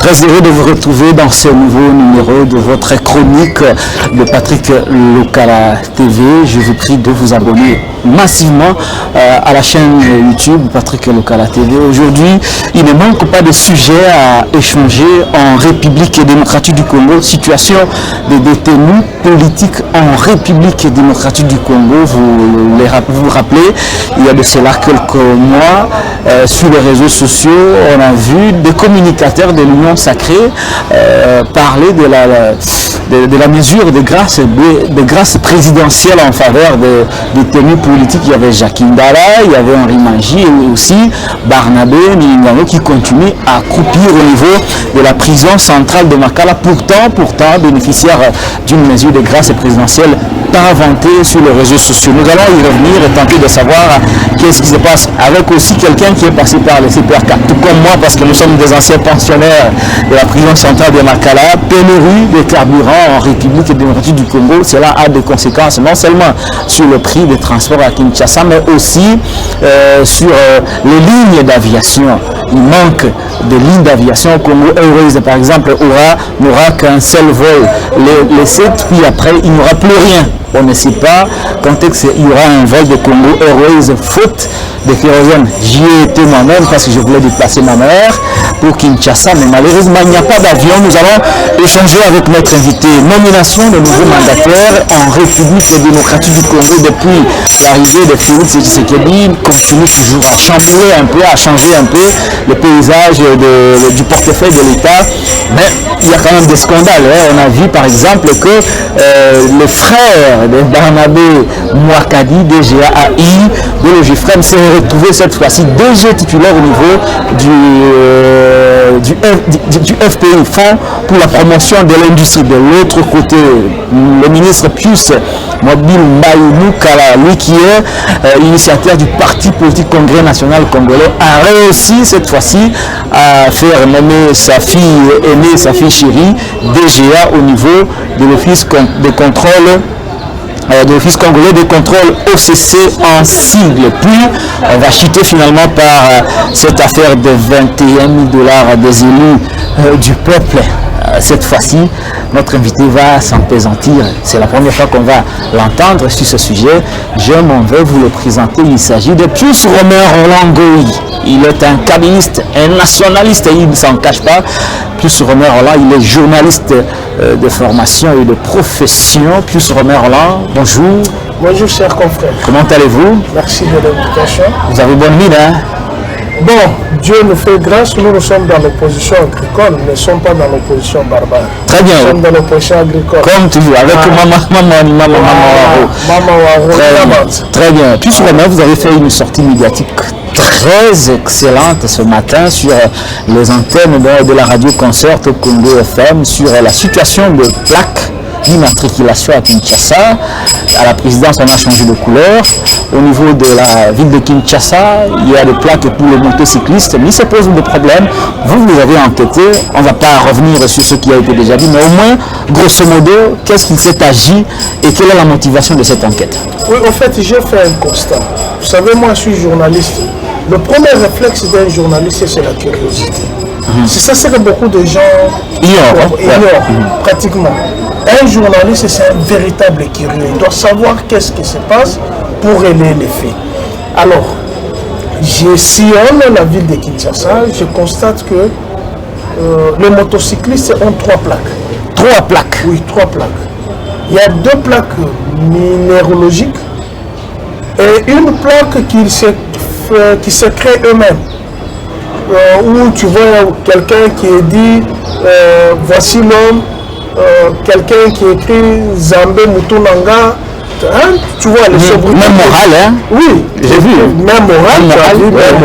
Très heureux de vous retrouver dans ce nouveau numéro de votre chronique de Patrick Lokala TV. Je vous prie de vous abonner massivement à la chaîne YouTube Patrick Lokala TV. Aujourd'hui, il ne manque pas de sujets à échanger en République démocratique du Congo. Situation des détenus politiques en République démocratique du Congo. Vous vous rappelez, il y a de cela quelques mois, sur les réseaux sociaux, on a vu des communicateurs de l'Union sacrée parler de la mesure de grâce présidentielle en faveur des détenus politiques. Il y avait Jacques Ndala, il y avait Henri Mangi et aussi Barnabé Milingano qui continuent à croupir au niveau de la prison centrale de Makala, pourtant bénéficiaire d'une mesure de grâce présidentielle tant vantée sur les réseaux sociaux. Nous allons y revenir et tenter de savoir qu'est-ce qui se passe avec aussi quelqu'un qui est passé par le CPRK, tout comme moi, parce que nous sommes des anciens pensionnaires de la prison centrale de Makala. Pénurie de carburant en République démocratique du Congo, cela a des conséquences non seulement sur le prix des transports à Kinshasa, mais aussi sur les lignes d'aviation. Il manque de lignes d'aviation au Congo. Airways, par exemple, n'aura qu'un seul vol. Les 7, puis après, il n'y aura plus rien. On ne sait pas quand est-ce qu'il y aura un vol de Congo Airways faute de kérosène. J'y ai été moi-même parce que je voulais déplacer ma mère pour Kinshasa, mais malheureusement il n'y a pas d'avion. Nous allons échanger avec notre invité. Nomination de nouveaux mandataires en République démocratique du Congo depuis l'arrivée de Félix Tshisekedi continue toujours à chambouler un peu, à changer un peu le paysage du portefeuille de l'État. Mais il y a quand même des scandales. On a vu par exemple que le frère de Barnabé Mouakadi, DGAI, de Logifrem, s'est retrouvé cette fois-ci DG titulaire au niveau du FPI, Fonds pour la promotion de l'industrie. De l'autre côté, le ministre Pius Mobile Mbayoumou-Kala, lui qui est initiateur du parti politique Congrès national congolais, a réussi cette fois-ci à faire nommer sa fille aînée, sa fille chérie, DGA au niveau de l'office de contrôle de l'Office congolais de contrôle OCC en sigle. Puis on va chuter finalement par cette affaire de 21 000 $ des élus du peuple. Cette fois-ci, notre invité va s'empaisantir. C'est la première fois qu'on va l'entendre sur ce sujet. Je m'en vais vous le présenter. Il s'agit de Pius Romain Roland. Il est un cabiniste, un nationaliste, et il ne s'en cache pas. Pius Romain Roland, il est journaliste de formation et de profession. Pius Romain Roland, bonjour. Bonjour, chers confrères. Comment allez-vous? Merci de l'invitation. Vous avez bonne mine, hein? Bon, Dieu nous fait grâce, nous sommes dans l'opposition agricole, nous ne sommes pas dans l'opposition barbare. Très bien. Nous sommes dans l'opposition agricole. Comme toujours, avec Maman Waro. Très bien. Puis vous avez fait une sortie médiatique très excellente ce matin sur les antennes de la radio Concert au Congo FM sur la situation de plaques d'immatriculation à Kinshasa. À la présidence, on a changé de couleur. Au niveau de la ville de Kinshasa, il y a des plaques pour les motocyclistes, mais il se pose des problèmes. Vous avez enquêté, on ne va pas revenir sur ce qui a été déjà dit, mais au moins, grosso modo, qu'est-ce qu'il s'est agi et quelle est la motivation de cette enquête? Oui, en fait, j'ai fait un constat. Vous savez, moi, je suis journaliste. Le premier réflexe d'un journaliste, c'est la curiosité. C'est ça que beaucoup de gens ignorent pratiquement. Un journaliste, c'est un véritable curieux. Il doit savoir qu'est-ce qui se passe pour régler les faits. Alors, je sillonne la ville de Kinshasa, je constate que les motocyclistes ont 3 plaques. 3 plaques? Oui, 3 plaques. Il y a 2 plaques minéralogiques et une plaque qui se crée eux-mêmes. Où tu vois quelqu'un qui dit voici l'homme, quelqu'un qui écrit Zambé Moutounanga, hein, tu vois les sobriquets. Même moral, hein? Oui, j'ai vu. Même moral,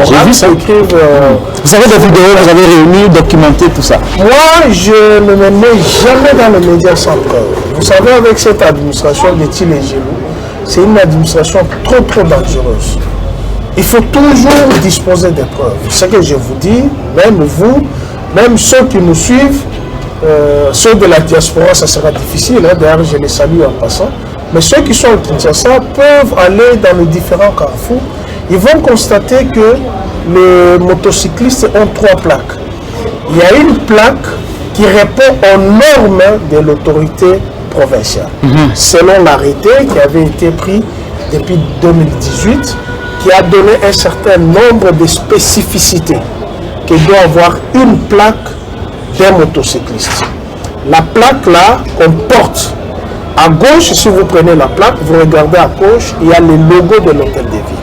j'ai vu ça. Vous avez des vidéos, vous avez réuni, documenté tout ça. Moi, je ne me mets jamais dans les médias sans preuve. Vous savez, avec cette administration de Tile et Gelou, c'est une administration trop dangereuse. Il faut toujours disposer des preuves. Ce que je vous dis, même vous, même ceux qui nous suivent, ceux de la diaspora, ça sera difficile, hein, d'ailleurs je les salue en passant, mais ceux qui sont au Kinshasa peuvent aller dans les différents carrefours, ils vont constater que les motocyclistes ont 3 plaques. il y a une plaque qui répond aux normes de l'autorité provinciale. Selon l'arrêté qui avait été pris depuis 2018, qui a donné un certain nombre de spécificités que doit avoir une plaque d'un motocycliste. La plaque là comporte, à gauche, si vous prenez la plaque, vous regardez à gauche, il y a le logo de l'hôtel de ville.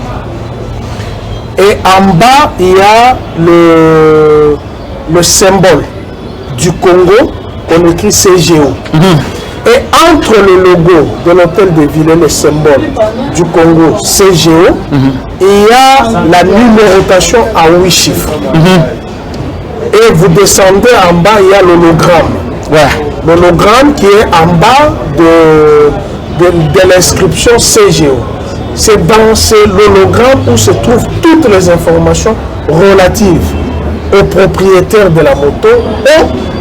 Et en bas, il y a le symbole du Congo, qu'on écrit CGO. Et entre le logo de l'hôtel de ville et le symbole du Congo CGO, il y a la numérotation à 8 chiffres. Et vous descendez en bas, il y a l'hologramme. L'hologramme qui est en bas de l'inscription CGO. C'est dans l'hologramme où se trouvent toutes les informations relatives au propriétaire de la moto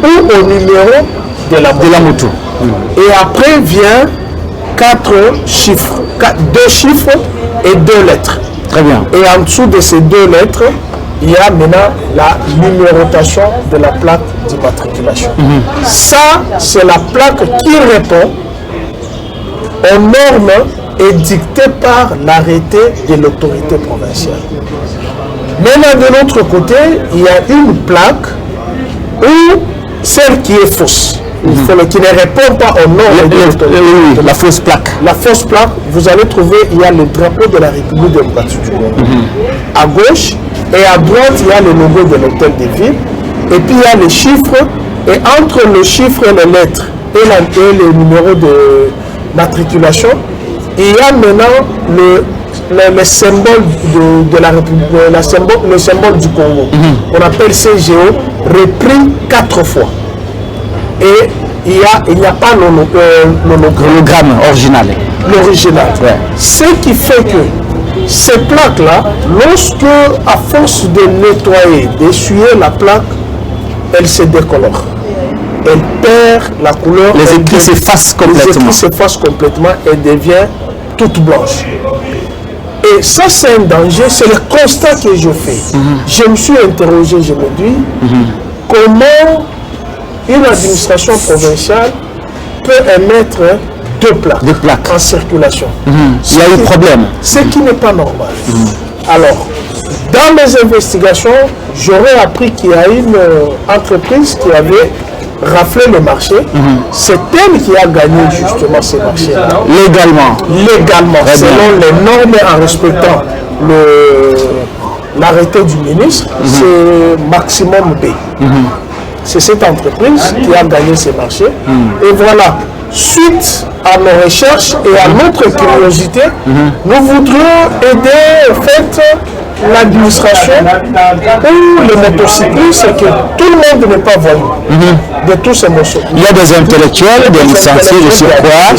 ou au numéro de la moto. Et après vient 4 chiffres, 2 chiffres et 2 lettres. Très bien. Et en dessous de ces 2 lettres, il y a maintenant la numérotation de la plaque d'immatriculation. Ça, c'est la plaque qui répond aux normes édictées par l'arrêté de l'autorité provinciale. Maintenant, de l'autre côté, il y a une plaque où celle qui est fausse, qui ne répond pas aux normes de l'autorité. La fausse plaque. La fausse plaque, vous allez trouver, il y a le drapeau de la République démocratique du Congo. À gauche et à droite, il y a le logo de l'hôtel de ville. Et puis il y a les chiffres. Et entre le chiffre et les lettres et le numéro de matriculation, il y a maintenant le symbole de la République, le symbole du Congo, qu'on appelle CGO, repris 4 fois. Et il n'y a pas l'hologramme original. L'original. Ouais. Ce qui fait que ces plaques-là, lorsque, à force de nettoyer, d'essuyer la plaque, elle se décolore. Elle perd la couleur. Les écrits s'effacent complètement. Les écrits s'effacent complètement et devient toute blanche. Et ça, c'est un danger, c'est le constat que je fais. Je me suis interrogé, je me dis, comment une administration provinciale peut émettre 2 plaques en circulation. Il y a eu problème. Ce qui n'est pas normal. Alors, dans mes investigations, j'aurais appris qu'il y a une entreprise qui avait raflé le marché. C'est elle qui a gagné justement ce marché-là. Légalement, selon les normes, en respectant l'arrêté du ministre, c'est maximum B. C'est cette entreprise qui a gagné ce marché. Et voilà, suite à nos recherches et à notre curiosité, nous voudrions aider en fait l'administration ou les motocyclistes, c'est que tout le monde n'est pas voyou de tous ces morceaux. Il y a des intellectuels, des licenciés, de surcroît,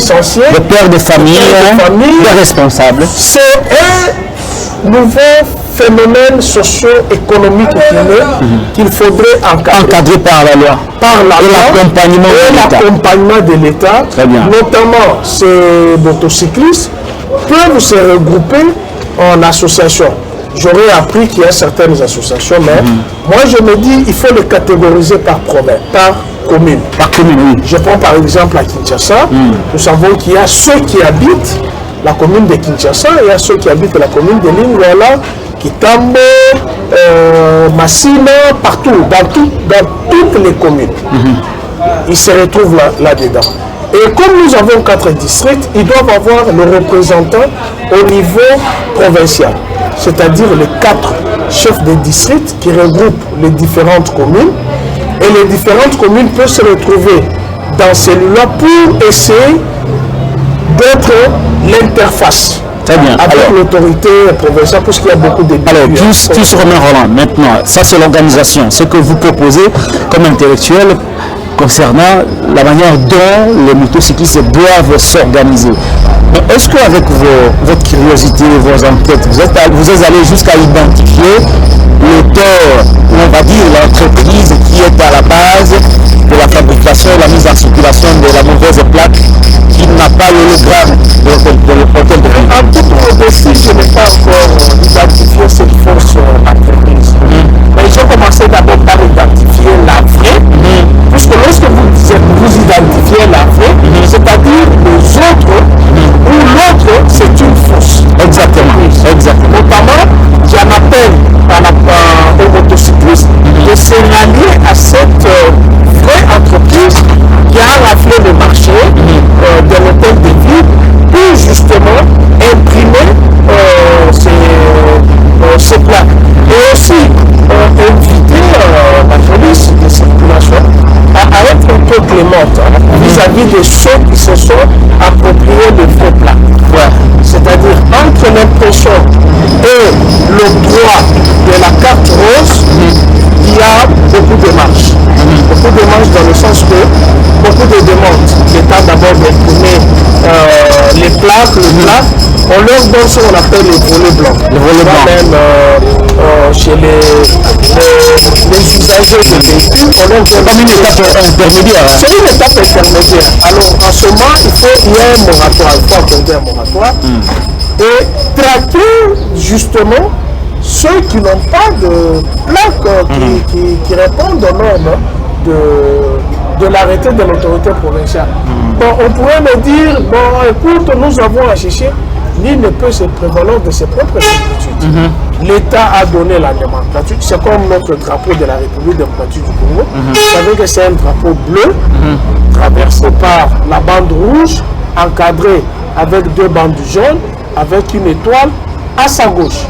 des pères de famille, des responsables. C'est un nouveau phénomène socio-économique qu'il faudrait encadrer par la loi. Et l'accompagnement de l'État, notamment ces motocyclistes, peuvent se regrouper en association. J'aurais appris qu'il y a certaines associations, mais moi je me dis qu'il faut les catégoriser par province, par commune. Je prends par exemple à Kinshasa, nous savons qu'il y a ceux qui habitent la commune de Kinshasa, et il y a ceux qui habitent la commune de Lingala, Kitambo, Massina, partout, dans toutes les communes. Ils se retrouvent là-dedans. Et comme nous avons 4 districts, ils doivent avoir le représentant au niveau provincial, c'est-à-dire les 4 chefs de district qui regroupent les différentes communes. Et les différentes communes peuvent se retrouver dans celui-là pour essayer d'être l'interface avec l'autorité provinciale, parce qu'il y a beaucoup de... Alors, plus Romain Roland, maintenant, ça c'est l'organisation, ce que vous proposez comme intellectuel concernant la manière dont les motocyclistes doivent s'organiser. Est-ce qu'avec votre curiosité, vos enquêtes, vous êtes allé jusqu'à identifier l'auteur, on va dire l'entreprise qui est à la base de la fabrication et la mise en circulation de la mauvaise plaque qui n'a pas l'hologramme de l'hôtel de ville? En tout cas, aussi, je n'ai pas encore identifié cette force entreprise. Mais j'ai commencé d'abord par identifier la plaques, les plaques, on leur donne ce qu'on appelle les volets blancs. Les volets blancs. Même chez les usagers de véhicules, on leur donne comme une étape intermédiaire. C'est une étape intermédiaire. Alors en ce moment, il y a un moratoire, il faut accorder un moratoire et traquer justement ceux qui n'ont pas de plaques qui répondent aux normes de l'arrêté de l'autorité provinciale. Bon, on pourrait me dire, bon, écoute, nous avons à chercher, nul ne peut se prévaloir de ses propres certitudes. L'État a donné la nomenclature, c'est comme notre drapeau de la République démocratique du Congo. Vous savez que c'est un drapeau bleu, traversé par la bande rouge, encadré avec 2 bandes jaunes, avec une étoile à sa gauche.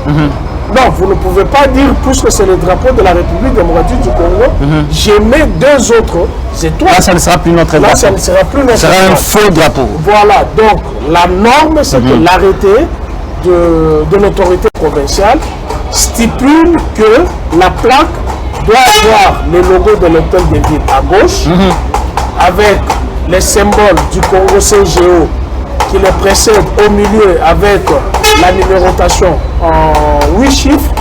Non, vous ne pouvez pas dire, puisque c'est le drapeau de la République démocratique du Congo, j'ai mis 2 autres étoiles. Là, ça ne sera plus notre drapeau. Là, ça ne sera plus notre drapeau. Ça sera un faux drapeau. Voilà, donc la norme, c'est que l'arrêté de l'autorité provinciale stipule que la plaque doit avoir le logo de l'hôtel de ville à gauche, avec les symboles du Congo CGO qui le précède au milieu avec la numérotation en 8 chiffres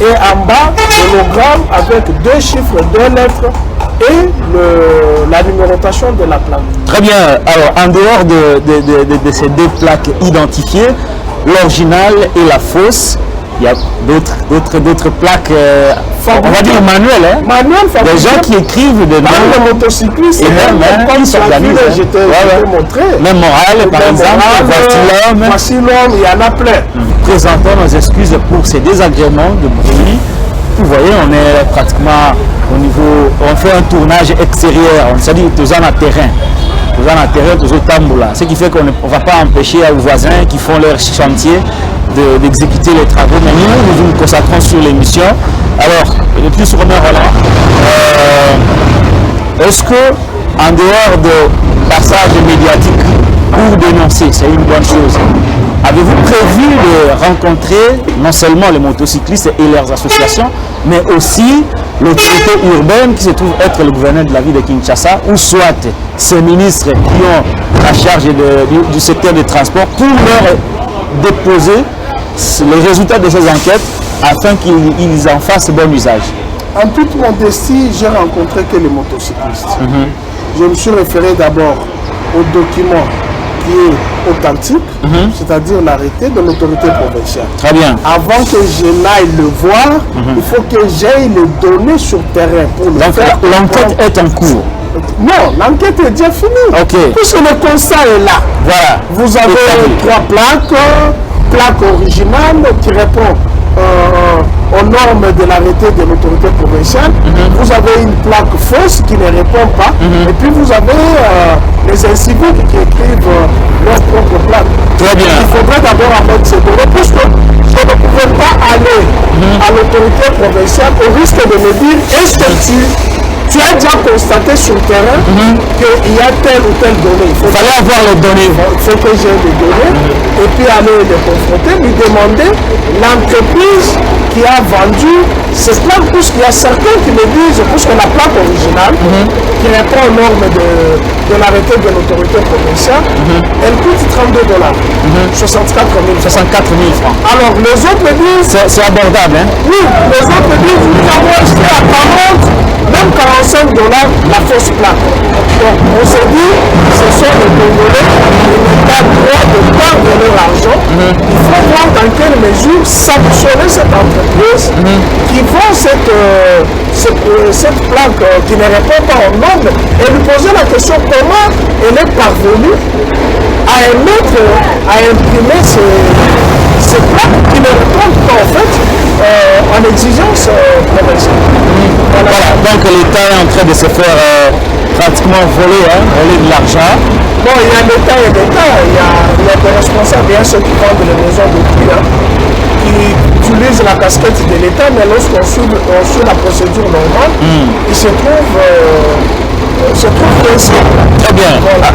et en bas l'hologramme avec 2 chiffres, 2 lettres et la numérotation de la plaque. Très bien. Alors en dehors de ces 2 plaques identifiées, l'original et la fausse, il y a d'autres plaques, on va dire manuelles, hein? Manuel, des gens qui écrivent des noms. Les motocyclistes, et même comme s'organisent. je t'ai montré. Même Morale, par exemple, voici l'homme, il y en a plein. Présentons nos excuses pour ces désagréments de bruit. Vous voyez, on est pratiquement au niveau, on fait un tournage extérieur, on s'est dit tous en terrain. Tous en terrain, tous au tamboula. Ce qui fait qu'on ne va pas empêcher aux voisins qui font leur chantier d'exécuter les travaux. Mais nous nous concentrons sur l'émission. Alors, le plus Romain Roland, est-ce que en dehors de passage médiatique pour dénoncer, c'est une bonne chose, avez-vous prévu de rencontrer non seulement les motocyclistes et leurs associations, mais aussi l'autorité urbaine qui se trouve être le gouverneur de la ville de Kinshasa, ou soit ces ministres qui ont la charge du secteur des transports, pour leur déposer les résultats de ces enquêtes afin qu'ils en fassent bon usage? En toute modestie, j'ai rencontré que les motocyclistes. Je me suis référé d'abord au document qui est authentique, c'est-à-dire l'arrêté de l'autorité provinciale. Très bien. Avant que je n'aille le voir, il faut que j'aille le donner sur terrain pour le faire. L'enquête est en cours. Non, l'enquête est déjà finie. Ok. Puisque le constat est là. Voilà. Vous avez 3 plaques, plaque originale qui répond aux normes de l'arrêté de l'autorité provinciale. Vous avez une plaque fausse qui ne répond pas. Et puis vous avez les inciviques qui écrivent leur propre plaque. Très bien. Il faudrait d'abord avoir ces données, puisque je ne pouvais pas aller à l'autorité provinciale au risque de me dire, est-ce que tu as déjà constaté sur le terrain qu'il y a telle ou telle donnée? Il fallait avoir les données. Il faut que j'ai les données et puis aller les confronter, lui demander l'entreprise qui a vendu ces plaques, puisqu'il y a certains qui me disent, puisque la plaque originale qui répond aux normes de l'arrêté de l'autorité provinciale, elle coûte $32, 64 000 francs. Alors les autres me disent... C'est abordable, hein? Oui, les autres me disent, nous avons acheté à 40, même $45 la fausse plaque. Donc on s'est dit, ce sont les Congolais qui n'ont pas le droit de perdre leur argent. Il faut voir dans quelle mesure sanctionner cette entreprise qui vend cette plaque qui ne répond pas aux normes et lui poser la question comment elle est parvenue à émettre, à imprimer ces plaques qui ne répondent pas en fait en exigence provinciale. Voilà, donc l'État est en train de se faire pratiquement voler de l'argent. Bon, il y a l'État et l'État, il y a des responsables, il y a ceux qui vendent les maisons de prix, qui utilisent la casquette de l'État, mais lorsqu'on suit la procédure normale, ils se trouvent ainsi. Très bien. Voilà.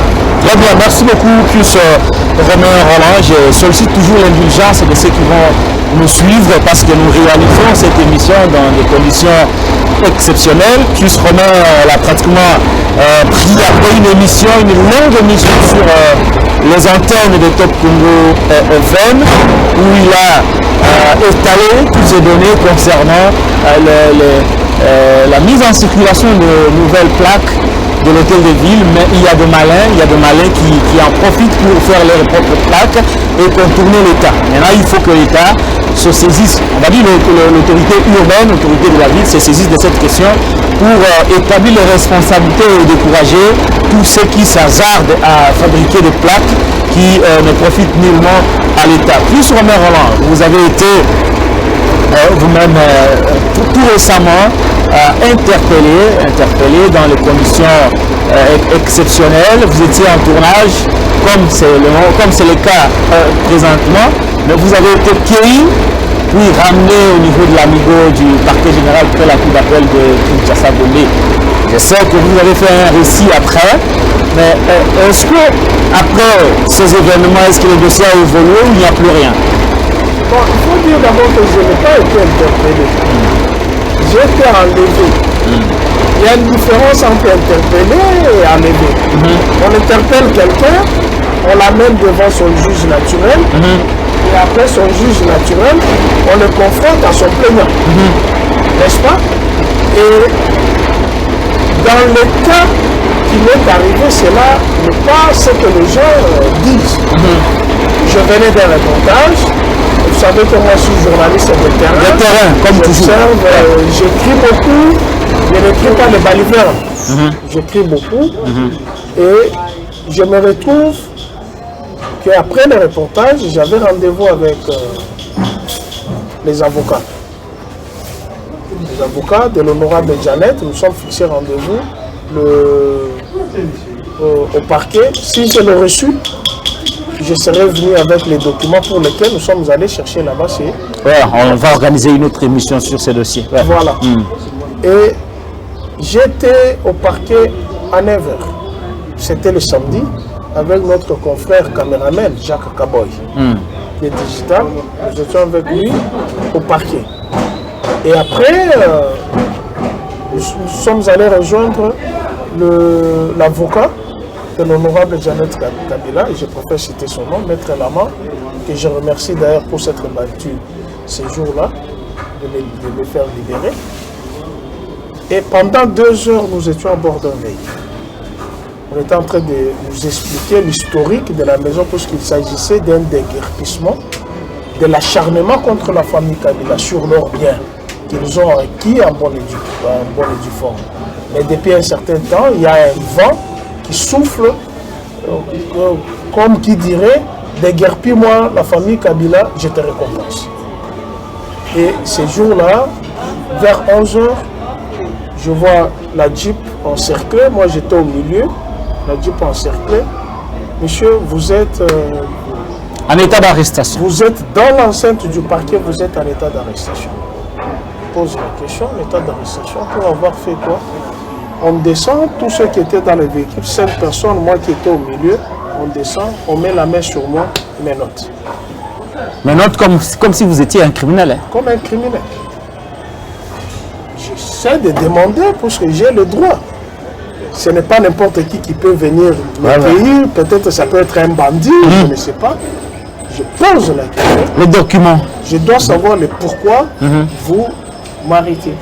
Très bien, merci beaucoup, plus Romain Roland. Je sollicite toujours l'indulgence de ceux qui vont nous suivre parce que nous réalisons cette émission dans des conditions exceptionnelles. Chus Romain l'a pratiquement pris après une longue émission sur les antennes de Top Congo FM où il a étalé toutes ces données concernant la mise en circulation de nouvelles plaques de l'hôtel de ville, mais il y a des malins qui en profitent pour faire leurs propres plaques et contourner l'État. Maintenant, il faut que l'État se saisisse, on va dire l'autorité urbaine, l'autorité de la ville, se saisisse de cette question pour établir les responsabilités et décourager tous ceux qui s'hasardent à fabriquer des plaques qui ne profitent nullement à l'État. Puis sur Romain Roland, vous avez été vous-même tout récemment interpellé dans les conditions exceptionnelles. Vous étiez en tournage, comme c'est le cas présentement, mais vous avez été cueilli puis ramené au niveau de l'amigo du parquet général près la cour d'appel de Kinshasa Gombe. Je sais que vous avez fait un récit après, mais est-ce que après ces événements, est-ce que le dossier a évolué ou il n'y a plus rien? Bon, il faut dire d'abord que je n'ai pas été interpellé. J'ai été enlevé. Il y a une différence entre interpeller et enlever. On interpelle quelqu'un, on l'amène devant son juge naturel, et après son juge naturel, on le confronte à son plaignant. N'est-ce pas? Et dans le cas qui m'est arrivé, cela n'est pas ce que les gens disent. Je venais d'un reportage. Vous savez que moi je suis journaliste de terrain. De terrain, comme toujours. J'écris beaucoup, je n'écris pas les balivernes. J'écris beaucoup et je me retrouve qu'après le reportage, j'avais rendez-vous avec les avocats. Les avocats de l'honorable Janet, nous sommes fixés rendez-vous au parquet. Si je l'ai reçu, je serai venu avec les documents pour lesquels nous sommes allés chercher là-bas. Ouais, on va organiser une autre émission sur ces dossiers. Ouais. Voilà. Et j'étais au parquet à 9h. C'était le samedi, avec notre confrère caméraman Jacques Kaboy, qui est digital. Nous étions avec lui au parquet. Et après, nous sommes allés rejoindre l'avocat de l'honorable Janet Kabila, et je préfère citer son nom, Maître Lama, que je remercie d'ailleurs pour s'être battu ces jours-là, de me faire libérer. Et pendant 2 heures, nous étions à bord d'un véhicule. On était en train de nous expliquer l'historique de la maison, puisqu'il s'agissait d'un déguerpissement, de l'acharnement contre la famille Kabila sur leurs biens qu'ils ont acquis en bonne et due forme. Mais depuis un certain temps, il y a un vent qui souffle, comme qui dirait, déguerpis-moi la famille Kabila, je te récompense. Et ces jours-là, vers 11h, je vois la Jeep encerclée, moi j'étais au milieu, la Jeep encerclée. Monsieur, vous êtes en état d'arrestation. Vous êtes dans l'enceinte du parquet, vous êtes en état d'arrestation. Je pose la question, l'état d'arrestation, pour avoir fait quoi? On descend, tous ceux qui étaient dans le véhicule, 5 personnes, moi qui étais au milieu, on descend, on met la main sur moi, mes notes. Mes notes comme si vous étiez un criminel. Hein? Comme un criminel. J'essaie de demander parce que j'ai le droit. Ce n'est pas n'importe qui peut venir me cueillir, peut-être ça peut être un bandit, je ne sais pas. Je pose la question. Les documents. Je dois savoir le pourquoi vous m'arrêtez.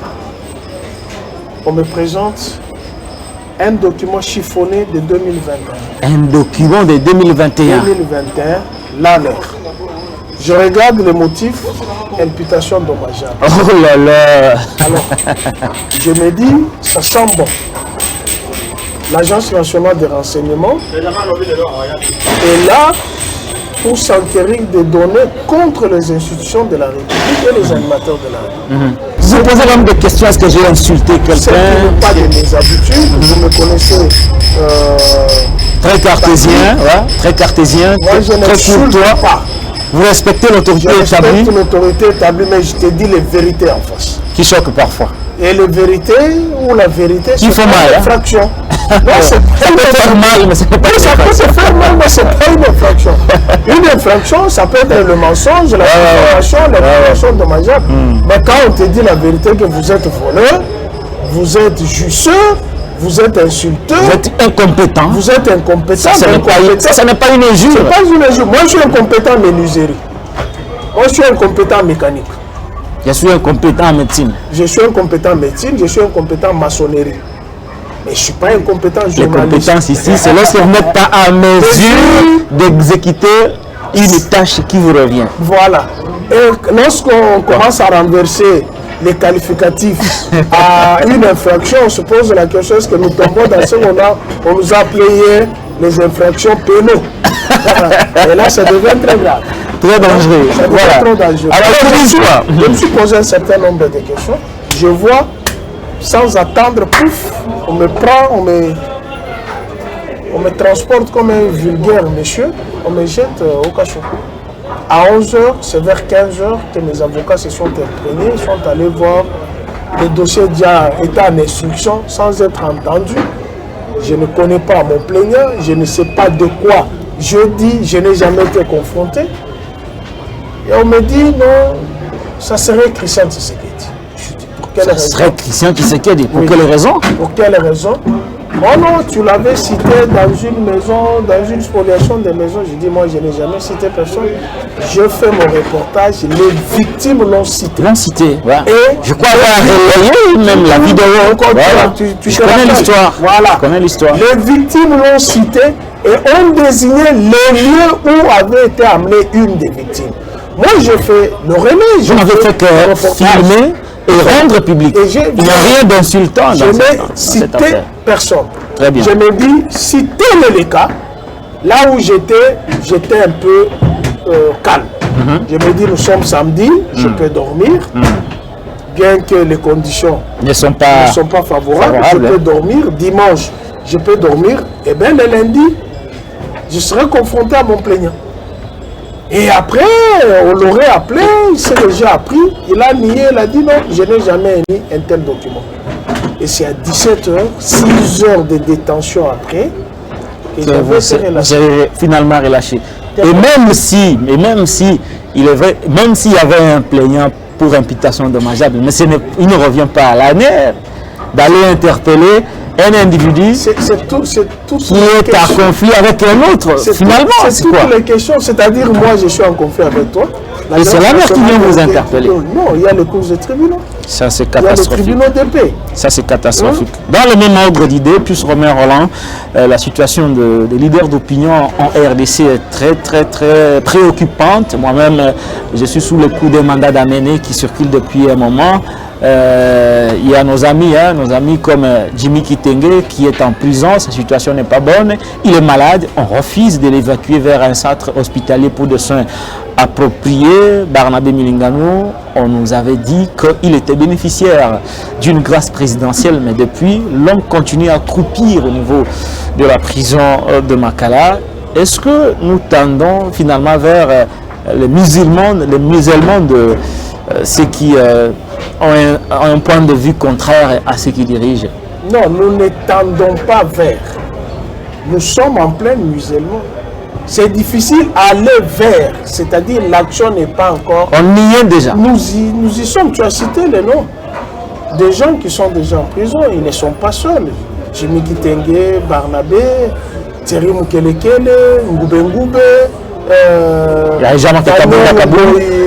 On me présente un document chiffonné de 2021. Un document de 2021. 2021, l'année. Je regarde le motif, imputation dommageable. Oh là là. Alors, je me dis, ça sent bon. L'Agence nationale de renseignement est là pour s'enquérir des données contre les institutions de la République et les animateurs de la République. Vous posez même des questions, est-ce que j'ai insulté quelqu'un? Ce n'est pas de mes habitudes, vous me connaissez. Très cartésien, très cartésien, moi, je très courtois. Pas. Vous respectez l'autorité établie? Je respecte l'autorité établie, mais je te dis les vérités en face. Qui choquent parfois. Et la vérité ou la vérité, c'est pas une infraction. Non, ça peut faire mal, mais ça peut pas ça peut se faire mal, mais c'est pas une infraction. Une infraction, ça peut être le mensonge, la diffamation, l'information dommageable. Mais quand on te dit la vérité que vous êtes voleur, vous êtes jusseur, vous êtes insulteur, vous êtes incompétent. Vous êtes incompétent. Ça n'est pas une injure. C'est pas une injure. Moi, je suis incompétent en menuiserie. Moi, je suis incompétent en mécanique. Je suis incompétent en médecine. Je suis incompétent en médecine, je suis incompétent en maçonnerie. Mais je ne suis pas incompétent en journaliste. Les compétences ici, c'est lorsque vous n'êtes pas à mesure d'exécuter une tâche qui vous revient. Voilà. Et lorsqu'on commence à renverser les qualificatifs à une infraction, on se pose la question, est-ce que nous tombons dans ce qu'on on nous a appelé les infractions pénales. Et là, ça devient très grave. Très dangereux. Ça devient trop dangereux. Alors, je me suis posé un certain nombre de questions. Je vois, sans attendre, pouf, on me prend, on me transporte comme un vulgaire monsieur, on me jette au cachot. À 11h, c'est vers 15h que mes avocats se sont imprégnés, ils sont allés voir le dossier déjà étant en instruction sans être entendu. Je ne connais pas mon plaignant, je ne sais pas de quoi je dis, je n'ai jamais été confronté. Et on me dit non, ça serait Christian Tshisekedi. Je dis pour quelle raison? Ça serait Christian Tshisekedi. Pour quelle raison? Pour quelle raison? Oh non, tu l'avais cité dans une maison, dans une spoliation de maisons. Je dis, moi, je n'ai jamais cité personne. Je fais mon reportage, les victimes l'ont cité. L'ont cité, ouais. Et je crois avoir relayé même la vidéo. Voilà. Je connais l'histoire. Voilà. Je connais l'histoire. Les victimes l'ont cité et ont désigné les lieux où avait été amenée une des victimes. Moi, je fais le relais. Je n'avais fait que filmer et rendre public. Et il n'y a rien d'insultant dans cette affaire. Personne. Très bien. Je me dis, si tel est le cas, là où j'étais un peu calme. Je me dis, nous sommes samedi, je peux dormir, bien que les conditions ne sont pas favorables, je peux dormir. Dimanche, je peux dormir. Et bien le lundi, je serai confronté à mon plaignant. Et après, on l'aurait appelé, il s'est déjà appris, il a nié, il a dit non, je n'ai jamais émis un tel document. Et c'est à 17h, 6 heures de détention après, que vous avez finalement relâché. Et même si il est vrai, même s'il y avait un plaignant pour imputation dommageable, mais il ne revient pas à l'année d'aller interpeller un individu qui est en conflit avec un autre. Finalement, c'est toutes les questions. C'est-à-dire, moi, je suis en conflit avec toi. Et c'est la mère qui vient vous interpeller. Non, il y a le cours de tribunal. Ça, c'est catastrophique. Il y a le tribunal de paix. Ça, c'est catastrophique. Dans le même ordre d'idée, plus Romain Roland, la situation des leaders d'opinion en RDC est très, très, très préoccupante. Moi-même, je suis sous le coup des mandats d'amener qui circulent depuis un moment. Il y a nos amis comme Jimmy Kitenge qui est en prison, sa situation n'est pas bonne, il est malade, on refuse de l'évacuer vers un centre hospitalier pour des soins appropriés. Barnabé Milingano, on nous avait dit qu'il était bénéficiaire d'une grâce présidentielle, mais depuis, l'homme continue à croupir au niveau de la prison de Makala. Est-ce que nous tendons finalement vers les musulmans de ceux qui ont un point de vue contraire à ceux qui dirigent? Non, nous ne tendons pas vers. Nous sommes en plein musulman. C'est difficile d'aller vers, c'est-à-dire l'action n'est pas encore... On y est déjà. Nous y sommes, tu as cité les noms. Des gens qui sont déjà en prison, ils ne sont pas seuls. Jimmy Kitenge, Barnabé, Thierry Mukelekele, Ngoube, il a jamais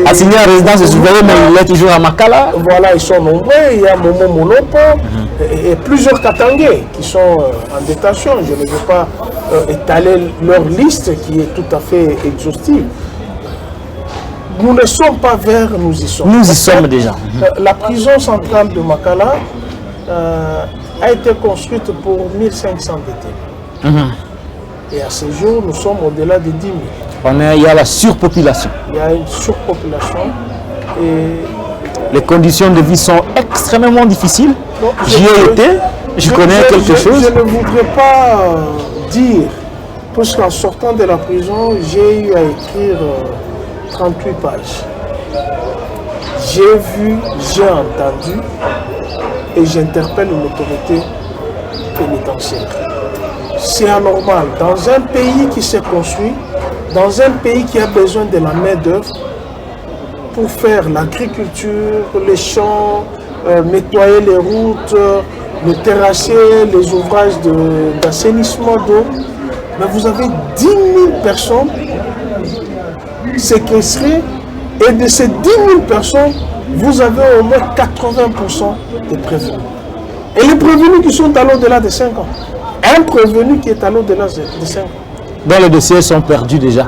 a signé en résidence de surveillé, mais il est toujours à Makala. Voilà, ils sont nombreux. Il y a Momo Monopo et plusieurs Katangais qui sont en détention. Je ne veux pas étaler leur liste qui est tout à fait exhaustive. Nous ne sommes pas vers, nous y sommes. Nous y sommes déjà. La prison centrale de Makala a été construite pour 1500 détenus. Et à ce jour, nous sommes au-delà de 10 000. Il y a la surpopulation. Il y a une surpopulation. Et les conditions de vie sont extrêmement difficiles. J'y ai été, je connais quelque chose. Je ne voudrais pas dire, parce qu'en sortant de la prison, j'ai eu à écrire 38 pages. J'ai vu, j'ai entendu, et j'interpelle l'autorité pénitentiaire. C'est anormal. Dans un pays qui s'est construit, dans un pays qui a besoin de la main-d'œuvre pour faire l'agriculture, les champs, nettoyer les routes, le terrasser, les ouvrages d'assainissement d'eau, mais vous avez 10 000 personnes séquestrées et de ces 10 000 personnes, vous avez au moins 80% des prévenus. Et les prévenus qui sont à l'au-delà de 5 ans. Un prévenu qui est à l'au-delà de 5 ans. Donc les dossiers sont perdus déjà.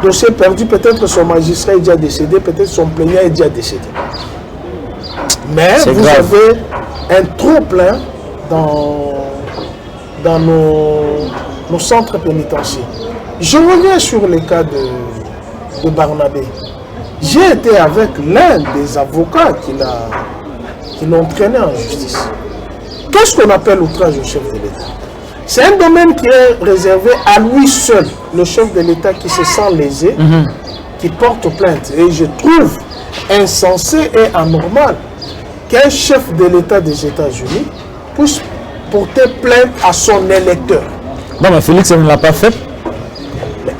Dossier perdu, peut-être son magistrat est déjà décédé, peut-être son plaignant est déjà décédé. Mais vous avez un trop plein dans nos centres pénitentiaires. Je reviens sur le cas de Barnabé. J'ai été avec l'un des avocats qui l'ont traîné en justice. Qu'est-ce qu'on appelle outrage au chef de l'État? C'est un domaine qui est réservé à lui seul, le chef de l'État qui se sent lésé, qui porte plainte. Et je trouve insensé et anormal qu'un chef de l'État des États-Unis puisse porter plainte à son électeur. Non, mais Félix ne l'a pas fait.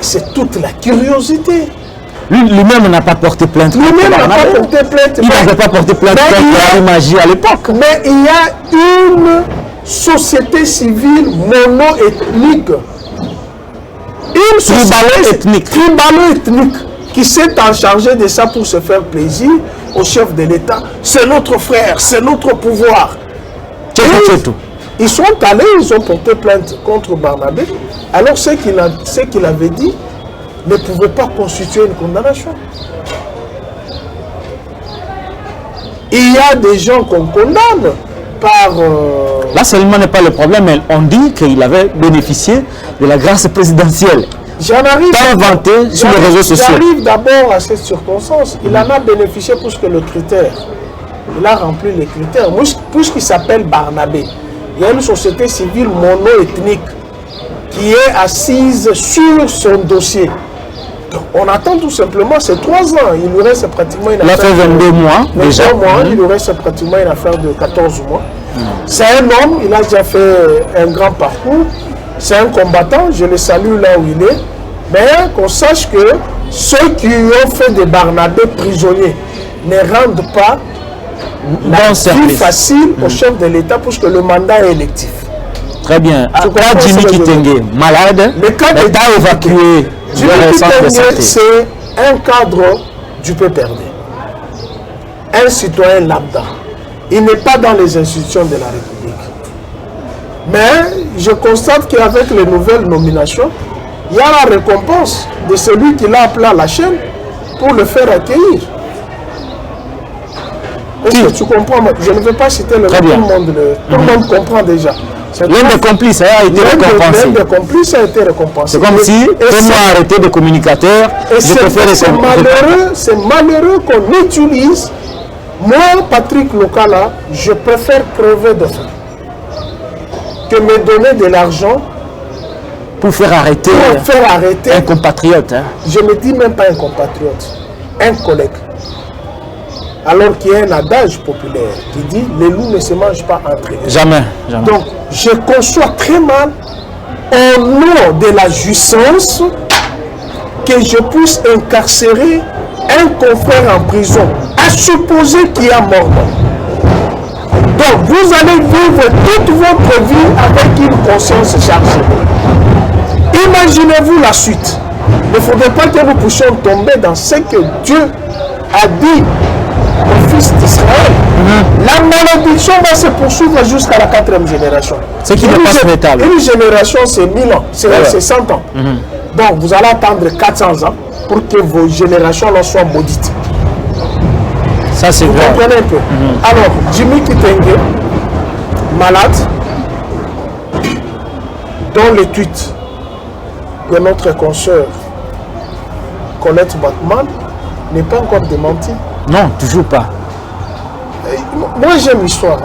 C'est toute la curiosité. Lui-même n'a pas porté plainte. Lui-même n'a pas porté plainte. Il n'avait pas porté plainte contre la magie à l'époque. Mais il y a une société civile mono-ethnique. Une société tribalo-ethnique qui s'est en chargé de ça pour se faire plaisir au chef de l'État. C'est notre frère, c'est notre pouvoir. Ils sont allés, ils ont porté plainte contre Barnabé. Alors ce qu'il avait dit ne pouvait pas constituer une condamnation. Il y a des gens qu'on condamne par... Là seulement n'est pas le problème, mais on dit qu'il avait bénéficié de la grâce présidentielle. J'en arrive... Pas inventé sur les réseaux sociaux. J'arrive d'abord à cette circonstance. Il en a bénéficié plus que le critère. Il a rempli les critères. Puisqu'il s'appelle Barnabé, il y a une société civile mono-ethnique qui est assise sur son dossier. Donc, on attend tout simplement ces 3 ans. Il lui reste pratiquement une affaire. Il a fait 22 mois déjà. Il lui reste pratiquement une affaire de 14 mois. C'est un homme, il a déjà fait un grand parcours. C'est un combattant, je le salue là où il est. Mais qu'on sache que ceux qui ont fait des Barnabé prisonniers ne rendent pas la vie facile au chef de l'État puisque le mandat est électif. Très bien. Là, Jimmy Kitenge, malade, l'État évacué. Jimmy Kitenge, c'est un cadre du PPRD. Un citoyen lambda. Il n'est pas dans les institutions de la République. Mais je constate qu'avec les nouvelles nominations, il y a la récompense de celui qui l'a appelé à la chaîne pour le faire accueillir. Est-ce que tu comprends? Je ne vais pas citer le nom, tout le monde comprend déjà. L'un des complices a été récompensé. L'un des complices a été récompensé. C'est comme si, fais-moi arrêter de communicateur, c'est malheureux qu'on utilise. Moi, Patrick Lokala, je préfère crever de faim que me donner de l'argent pour faire arrêter un compatriote. Hein. Je ne dis même pas un compatriote, un collègue. Alors qu'il y a un adage populaire qui dit « les loups ne se mangent pas entre eux ». Jamais. Donc, je conçois très mal, au nom de la jouissance, que je puisse incarcérer un confrère en prison, à supposer qu'il y a mort. Donc, vous allez vivre toute votre vie avec une conscience chargée. Imaginez-vous la suite. Il ne faudrait pas que nous puissions tomber dans ce que Dieu a dit au fils d'Israël. La malédiction va se poursuivre jusqu'à la 4e génération. C'est qui n'est pas souhaitable. Une génération, c'est 1000 ans, c'est 100 ans. Donc, vous allez attendre 400 ans pour que vos générations là soient maudites. Ça, c'est vrai. Vous comprenez un peu. Alors, Jimmy Kitenge, malade, dont le tweet de notre consoeur Colette Batman n'est pas encore démenti. Non, toujours pas. Moi, j'aime l'histoire.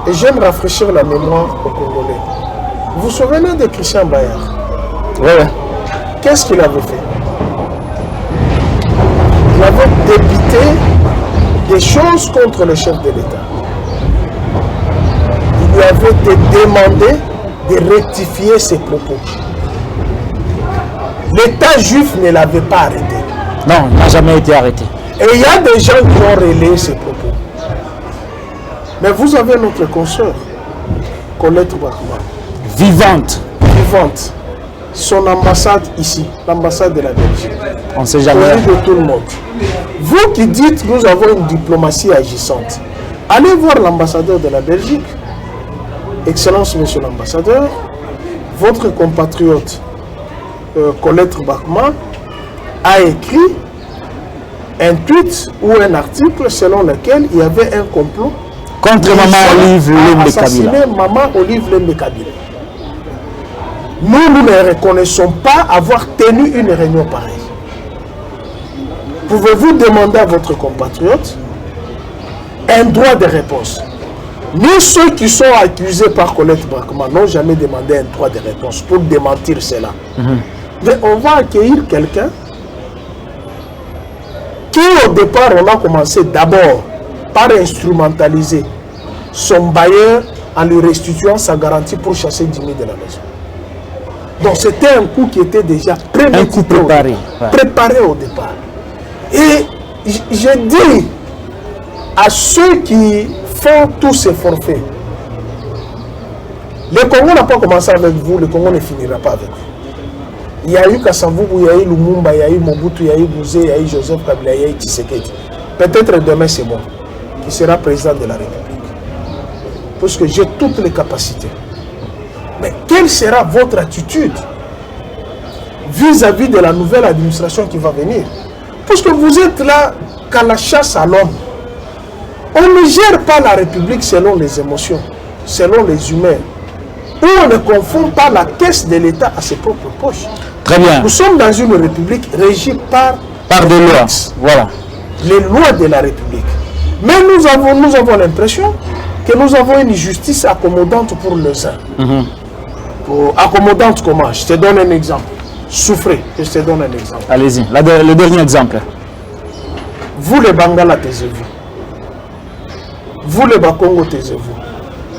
Et j'aime rafraîchir la mémoire aux Congolais. Vous vous souvenez de Christian Bayard? Oui. Qu'est-ce qu'il avait fait? Il avait débité des choses contre le chef de l'État. lui avait été demandé de rectifier ses propos. L'État juif ne l'avait pas arrêté. Non, il n'a jamais été arrêté. Et il y a des gens qui ont relayé ses propos. Mais vous avez notre consoeur, Colette Bachmann. Vivante. Vivante. Son ambassade ici, l'ambassade de la Belgique. On ne sait jamais. De tout le monde. Vous qui dites nous avons une diplomatie agissante, allez voir l'ambassadeur de la Belgique. Excellence, monsieur l'ambassadeur, votre compatriote Colette Bachmann a écrit un tweet ou un article selon lequel il y avait un complot contre Maman Olive Lembe Kabila. Maman Olive Lembe Kabila. Nous ne reconnaissons pas avoir tenu une réunion pareille. Pouvez-vous demander à votre compatriote un droit de réponse? Nous, ceux qui sont accusés par Colette Bachmann, n'ont jamais demandé un droit de réponse pour démentir cela. Mais on va accueillir quelqu'un qui, au départ, on a commencé d'abord par instrumentaliser son bailleur en lui restituant sa garantie pour chasser Jimmy de la maison. Donc c'était un coup qui était déjà préparé au départ. Et je dis à ceux qui font tous ces forfaits, le Congo n'a pas commencé avec vous, le Congo ne finira pas avec vous. Il y a eu Kasavubu, il y a eu Lumumba, il y a eu Mobutu, il y a eu Bouzé, il y a eu Joseph Kabila, il y a eu Tshisekedi. Peut-être demain c'est moi qui sera président de la République. Parce que j'ai toutes les capacités. Mais quelle sera votre attitude vis-à-vis de la nouvelle administration qui va venir? Parce que vous êtes là qu'à la chasse à l'homme. On ne gère pas la République selon les émotions, selon les humains. Où on ne confond pas la caisse de l'État à ses propres poches. Très bien. Nous sommes dans une République régie par des lois. Voilà. Les lois de la République. Mais nous avons l'impression que nous avons une justice accommodante pour les uns. Accommodante comment? Je te donne un exemple. Souffrez, je te donne un exemple. Allez-y, le dernier exemple. Vous les Bangala, taisez-vous. Vous les Bakongo, taisez-vous.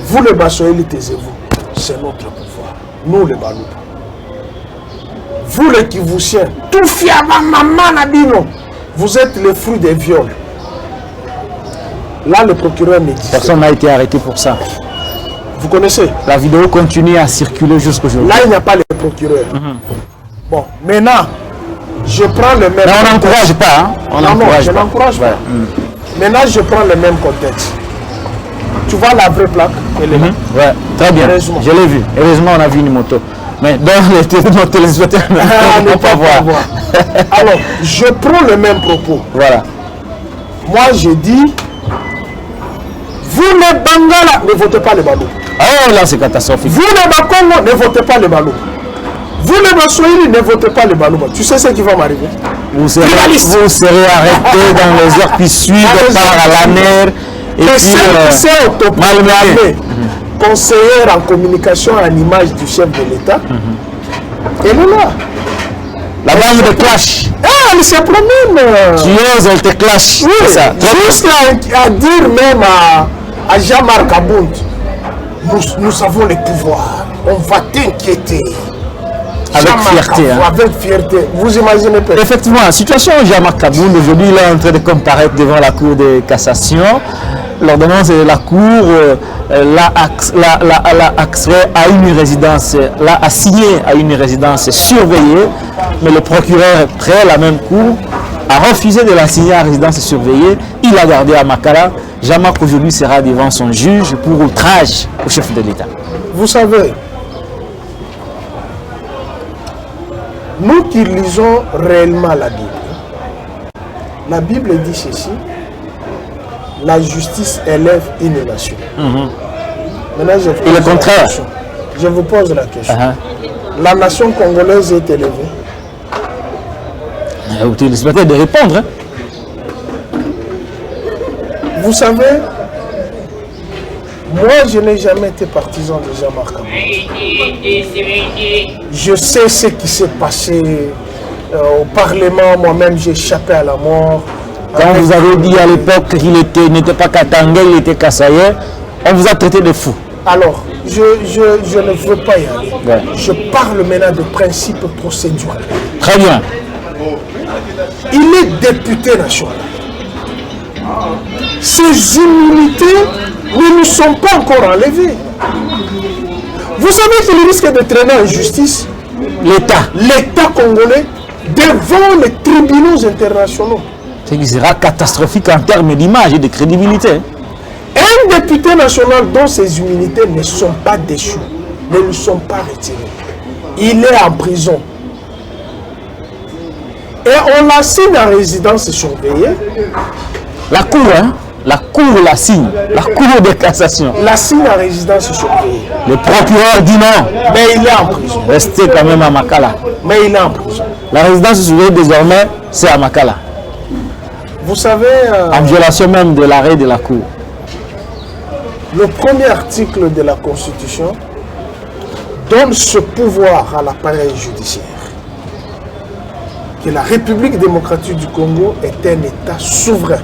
Vous les Basoeli, taisez-vous. C'est notre pouvoir. Nous les Balouba. Vous les Kivusiens, tout fiava maman Nabino, vous êtes le fruit des viols. Là, le procureur me dit. Personne n'a été arrêté pour ça. Vous connaissez? La vidéo continue à circuler jusqu'aujourd'hui. Là, il n'y a pas le procureur. Bon, maintenant, je prends le même. Mais on n'encourage pas. Hein? Non, je n'encourage pas. Maintenant, je prends le même contexte. Tu vois la vraie plaque? Elle est là. Ouais, très bien. Je l'ai vu. Heureusement, on a vu une moto. Mais dans les téléspectateurs, on ne peut pas voir. Alors, je prends le même propos. Voilà. Moi, je dis, vous les Bangala, ne votez pas les Balou. Oh là, c'est catastrophique. Vous les Bakongo, ne votez pas les Balou. Vous les Baswahili, ne votez pas les Balou. Tu sais ce qui va m'arriver? Vous serez arrêté dans les heures qui suivent par la mer. Et c'est malmené. Conseillère en communication à l'image du chef de l'État. Elle est là. La bande de clash. Ah, elle se promène. Tu oses, elle te clash. Oui, c'est ça. Juste à dire même à Jean-Marc Abound, nous avons le pouvoir. On va t'inquiéter. Avec fierté. Avec fierté. Vous imaginez pas. Effectivement, la situation Jean-Marc Abound, aujourd'hui, il est en train de comparaître devant la Cour de cassation. L'ordonnance de la Cour l'a assigné à une résidence surveillée, mais le procureur près la même Cour a refusé de l'assigner à résidence surveillée. Il l'a gardé à Makala. Jean-Marc aujourd'hui sera devant son juge pour outrage au chef de l'État. Vous savez, nous qui lisons réellement la Bible dit ceci: la justice élève une nation. Maintenant, je vous pose la question. La nation congolaise est élevée. Vous téléspectateurs de répondre. Vous savez, moi je n'ai jamais été partisan de Jean-Marc Abound. Je sais ce qui s'est passé au Parlement. Moi-même, j'ai échappé à la mort. Quand vous avez dit à l'époque qu'il n'était pas Katanga, il était Kassaye, on vous a traité de fou. Alors, je ne veux pas y aller. Ouais. Je parle maintenant de principe procédural. Très bien. Il est député national. Ces immunités ne nous sont pas encore enlevées. Vous savez qu'il risque de traîner en justice l'État congolais devant les tribunaux internationaux. Ce qui sera catastrophique en termes d'image et de crédibilité. Un député national dont ses immunités ne sont pas déchues, ne lui sont pas retirées. Il est en prison. Et on l'assigne en résidence surveillée. La Cour, hein? La Cour la signe. La Cour de cassation. L'assigne en résidence surveillée. Le procureur dit non. Mais il est en prison. Restez quand même à Makala. Mais il est en prison. La résidence surveillée désormais, c'est à Makala. Vous savez... En violation même de l'arrêt de la Cour. Le premier article de la Constitution donne ce pouvoir à l'appareil judiciaire. Que la République démocratique du Congo est un État souverain,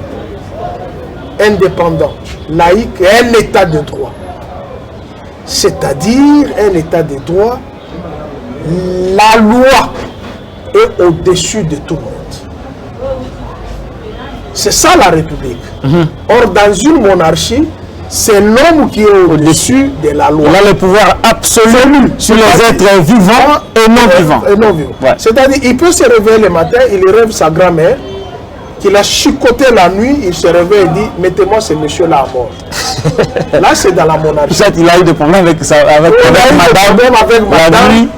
indépendant, laïque et un État de droit. C'est-à-dire un État de droit, la loi est au-dessus de tout le monde. C'est ça la République. Or, dans une monarchie, c'est l'homme qui est au-dessus de la loi. Il a le pouvoir absolu sur les êtres vivants et non vivants. Ouais. C'est-à-dire, il peut se réveiller le matin, il rêve sa grand-mère, qu'il a chicoté la nuit, il se réveille et dit, mettez-moi ce monsieur-là à mort. Là, c'est dans la monarchie. Il a eu des problèmes avec madame,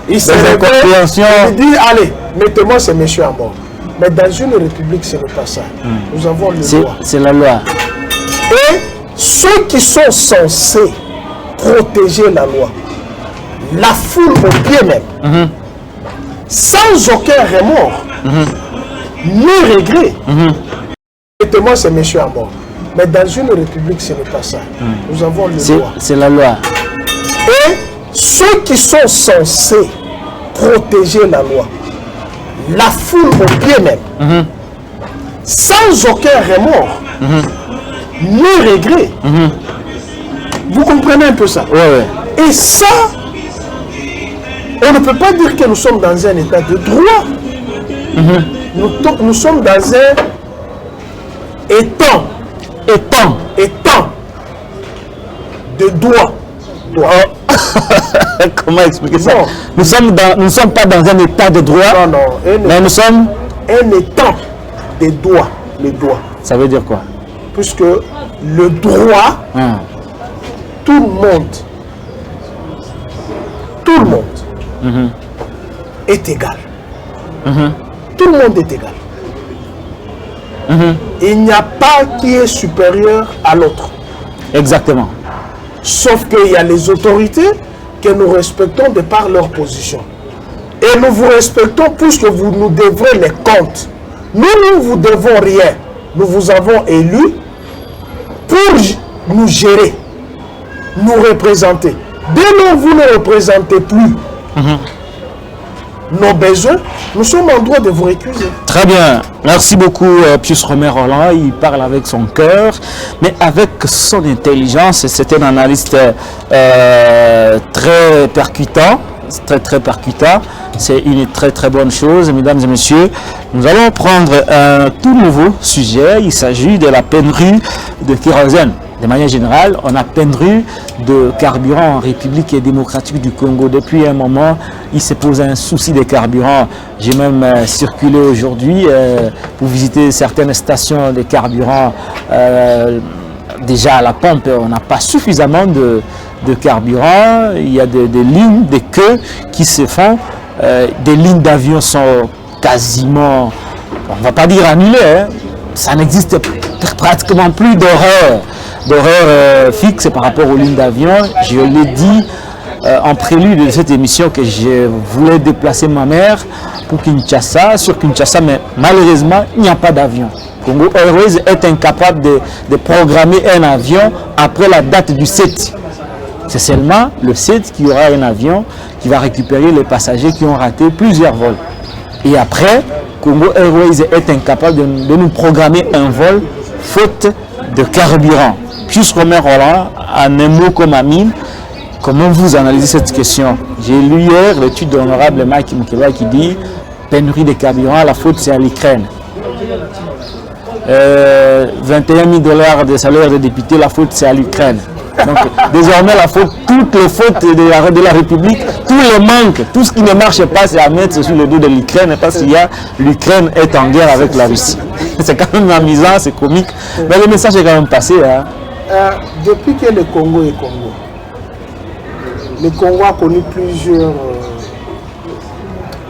il se réveille, il dit, allez, mettez-moi ce monsieur à mort. Mais dans une république, ce n'est pas ça. Nous avons le droit. C'est la loi. Et ceux qui sont censés protéger la loi, la foule au pied même, sans aucun remords, ni regret. Mettez-moi ce monsieur à mort. Mais dans une république, ce n'est pas ça. Nous avons le droit. C'est la loi. Et ceux qui sont censés protéger la loi, la foule au pied même, sans aucun remords, ni regret. Vous comprenez un peu ça? Ouais. Et ça, on ne peut pas dire que nous sommes dans un état de droit. Nous sommes dans un étang de droit. Comment expliquer ça? Nous ne sommes pas dans un état de droit, mais nous sommes un étang de droit. Le droit. Ça veut dire quoi? Puisque le droit, tout le monde est égal. Tout le monde est égal. Il n'y a pas qui est supérieur à l'autre. Exactement. Sauf qu'il y a les autorités que nous respectons de par leur position. Et nous vous respectons puisque vous nous devrez les comptes. Nous ne vous devons rien. Nous vous avons élus pour nous gérer, nous représenter. Dès lors vous ne représentez plus nos besoins, nous sommes en droit de vous récuser. Très bien. Merci beaucoup, Pius Romer Roland. Il parle avec son cœur, mais avec son intelligence. C'est un analyste très percutant. Très percutant. C'est une très bonne chose. Mesdames et messieurs, nous allons prendre un tout nouveau sujet. Il s'agit de la pénurie de kérosène. De manière générale, on a pénurie de carburant en République démocratique du Congo. Depuis un moment, il se pose un souci de carburant. J'ai même circulé aujourd'hui pour visiter certaines stations de carburant. Déjà à la pompe, on n'a pas suffisamment de carburant. Il y a des lignes, des queues qui se font. Des lignes d'avion sont quasiment, on ne va pas dire annulées, hein. Ça n'existe pratiquement plus d'horaire fixe par rapport aux lignes d'avion. Je l'ai dit en prélude de cette émission que je voulais déplacer ma mère pour Kinshasa, sur Kinshasa, mais malheureusement, il n'y a pas d'avion. Congo Airways est incapable de programmer un avion après la date du 7. C'est seulement le 7 qui aura un avion qui va récupérer les passagers qui ont raté plusieurs vols. Et après, Congo Airways est incapable de nous programmer un vol faute de carburant. Pius Romer Roland, en un mot comme Amine, comment vous analysez cette question? J'ai lu hier l'étude de l'honorable Mike Mukeba qui dit pénurie de carburant, la faute c'est à l'Ukraine. 21 000 $ de salaire de député, la faute c'est à l'Ukraine. Donc désormais la faute, toutes les fautes de la République, tous les manques, tout ce qui ne marche pas, c'est à mettre sur le dos de l'Ukraine parce qu'il y a l'Ukraine est en guerre avec la Russie. C'est quand même amusant, c'est comique, mais le message est quand même passé. Hein. Depuis que le Congo est Congo, le Congo a connu plusieurs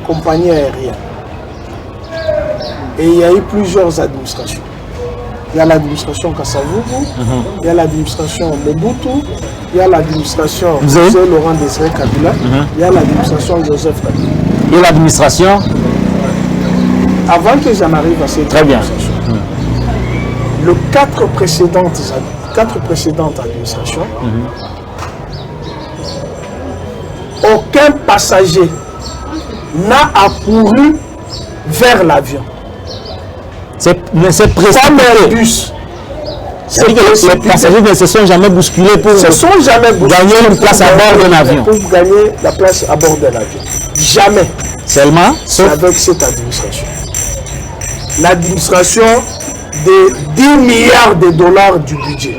compagnies aériennes et il y a eu plusieurs administrations. Il y a l'administration Kassavubu, il y a l'administration Mobutu, il y a l'administration Laurent Désiré Kabila, il y a l'administration Joseph Kabila. Et l'administration? Avant que j'en arrive à cette administration, les quatre précédentes administrations, aucun passager n'a accouru vers l'avion. C'est précis. Comme un bus. C'est-à-dire que les passagers ne se sont jamais bousculés pour gagner une place à bord d'un avion. Pour gagner la place à bord d'un avion. Jamais. Seulement c'est avec cette administration. L'administration de 10 milliards de dollars du budget.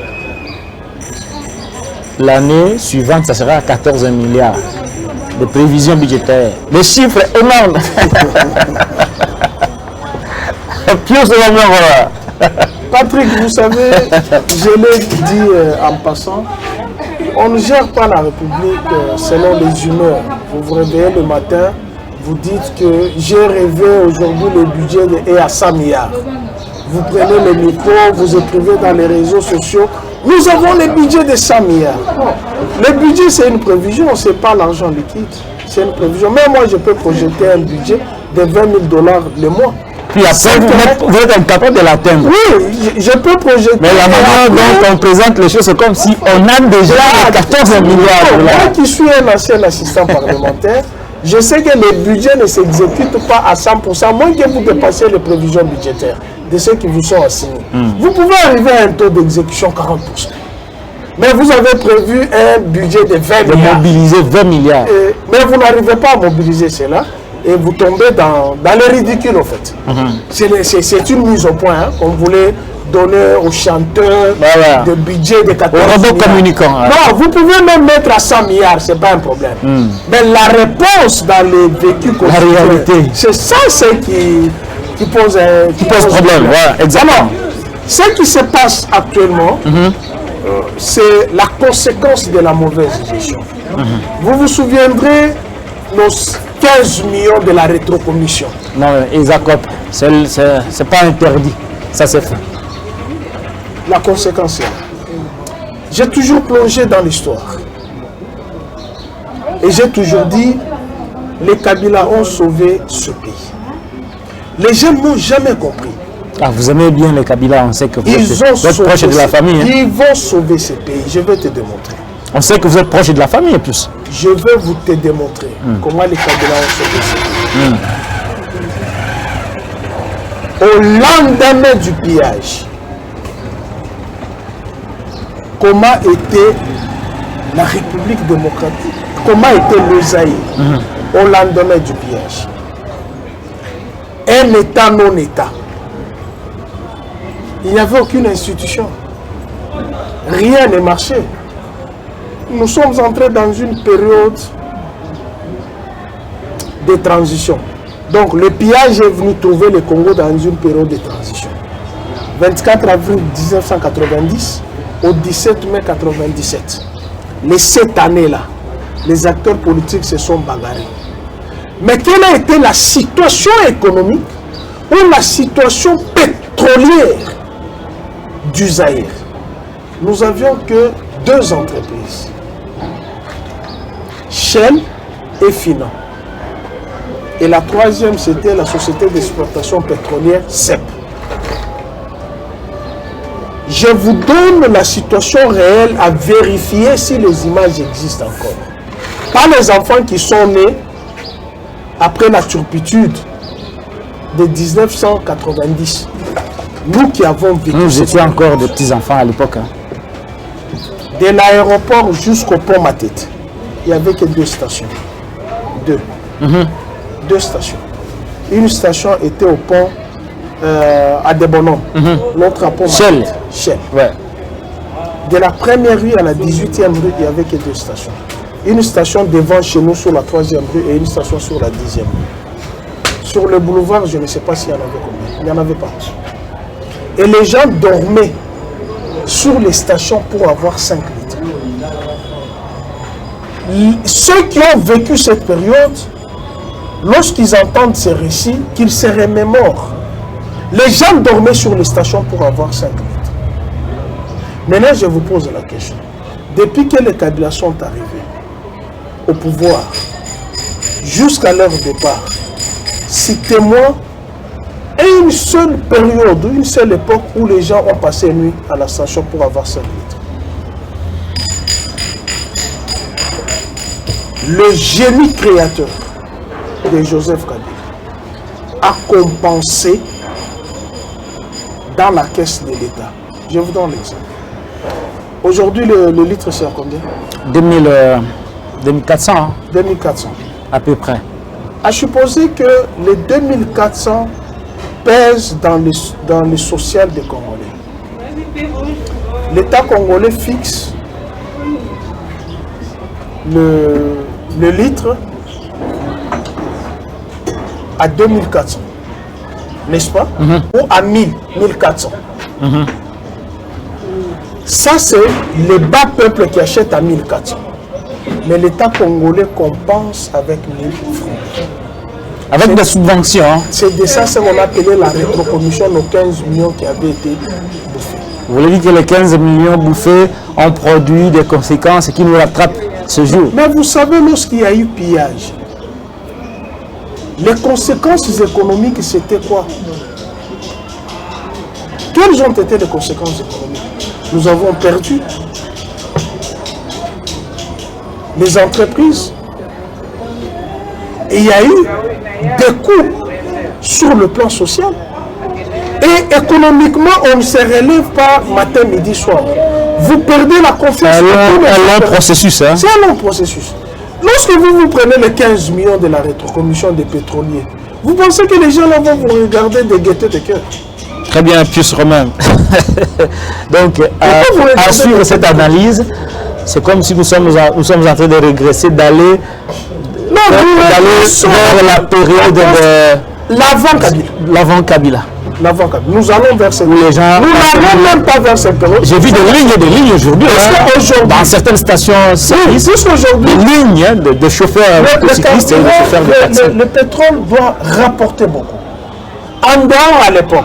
L'année suivante, ça sera à 14 milliards de prévisions budgétaires. Des chiffres énormes. Patrick, vous savez, je l'ai dit en passant, on ne gère pas la République selon les humeurs. Vous vous réveillez le matin, vous dites que j'ai rêvé aujourd'hui le budget est à 100 milliards. Vous prenez le micro, vous écrivez dans les réseaux sociaux, nous avons le budget de 100 milliards. Non. Le budget c'est une prévision, ce n'est pas l'argent liquide, c'est une prévision. Mais moi je peux projeter un budget de 20 000 $ le mois. Puis après, vous êtes incapable de l'atteindre. Oui, je peux projeter. Mais la manière dont on présente les choses, c'est comme si on a déjà 14 milliards. Moi qui suis un ancien assistant parlementaire, je sais que les budgets ne s'exécutent pas à 100%, moins que vous dépassez les prévisions budgétaires de ceux qui vous sont assignés. Vous pouvez arriver à un taux d'exécution 40%. Mais vous avez prévu un budget de 20 milliards. De mobiliser 20 milliards. Mais vous n'arrivez pas à mobiliser cela. Et vous tombez dans le ridicule, en fait. C'est une mise au point. Hein, qu'on voulait donner aux chanteurs de budget de 14 milliards. Aux robots communicants. Non, vous pouvez même mettre à 100 milliards, ce n'est pas un problème. Mais la réponse dans les vécus quotidiens, c'est ça qui pose problème. Ouais, exactement. Alors, ce qui se passe actuellement, c'est la conséquence de la mauvaise gestion. Vous vous souviendrez, nos 15 millions de la rétrocommission. Non, Isaac, c'est pas interdit. Ça, c'est fait. La conséquence est là. J'ai toujours plongé dans l'histoire. Et j'ai toujours dit, les Kabila ont sauvé ce pays. Les gens n'ont jamais compris. Ah, vous aimez bien les Kabila, on sait que vous êtes proche de la famille. Hein? Ils vont sauver ce pays, je vais te démontrer. On sait que vous êtes proche de la famille en plus. Je vais vous te démontrer comment les Kabila ont sauvé ce pays. Au lendemain du pillage, comment était la République démocratique, comment était le Zaïre au lendemain du pillage? Un État non-État. Il n'y avait aucune institution. Rien ne marchait. Nous sommes entrés dans une période de transition. Donc le pillage est venu trouver le Congo dans une période de transition. 24 avril 1990 au 17 mai 1997. Les 7 années-là, les acteurs politiques se sont bagarrés. Mais quelle a été la situation économique ou la situation pétrolière du Zaïre? Nous avions que 2 entreprises. Shell et Finan. Et la troisième, c'était la société d'exploitation pétrolière CEP. Je vous donne la situation réelle à vérifier si les images existent encore. Pas les enfants qui sont nés après la turpitude de 1990. Nous qui avons vécu... Nous étions encore des petits-enfants à l'époque. Hein. De l'aéroport jusqu'au pont Matete. il n'y avait que 2 stations. 2. 2 stations. Une station était au pont à Debonom. L'autre à pont Shell. Shell. Ouais. De la première rue à la 18e rue, il n'y avait que 2 stations. Une station devant chez nous sur la 3e rue et une station sur la 10e rue. Sur le boulevard, je ne sais pas s'il y en avait combien. Il n'y en avait pas. Et les gens dormaient sur les stations pour avoir 5 litres. Ceux qui ont vécu cette période, lorsqu'ils entendent ces récits, qu'ils se remémorent. Les gens dormaient sur les stations pour avoir 5 litres. Maintenant, je vous pose la question. Depuis que les Kabila sont arrivés au pouvoir, jusqu'à leur départ, citez-moi une seule période, une seule époque où les gens ont passé nuit à la station pour avoir 5 litres. Le génie créateur de Joseph Kabila a compensé dans la caisse de l'État. Je vous donne l'exemple. Aujourd'hui, le litre, c'est à combien? 2400. Hein. 2400. À peu près. À supposer que les 2400 pèsent dans le social des Congolais. L'État congolais fixe le litre à 2400. N'est-ce pas? Ou à 1400. Ça, c'est les bas peuples qui achètent à 1400. Mais l'État congolais compense avec 1000 francs. Avec des subventions. Hein. C'est de ça ce qu'on appelait la rétrocommission, nos 15 millions qui avaient été bouffés. Vous voulez dire que les 15 millions bouffés ont produit des conséquences qui nous rattrapent ce jour? Mais vous savez, lorsqu'il y a eu pillage, les conséquences économiques, c'était quoi? Quelles ont été les conséquences économiques? Nous avons perdu les entreprises. Et il y a eu des coûts sur le plan social. Et économiquement, on ne se relève pas matin, midi, soir. Vous perdez la confiance. C'est un long processus. Hein? C'est un long processus. Lorsque vous prenez les 15 millions de la rétrocommission des pétroliers, vous pensez que les gens là vont vous regarder de gaieté de cœur? Très bien, Pius Romain. Donc, à suivre cette analyse, c'est comme si nous sommes en train de régresser, d'aller vers la période de l'avant Kabila. Nous allons vers cette période. Nous n'allons même pas vers cette période. J'ai vu des lignes aujourd'hui. Dans certaines stations services, des lignes de chauffeurs de cyclistes et de chauffeurs de taxi. Le pétrole doit rapporter beaucoup. En dehors, à l'époque,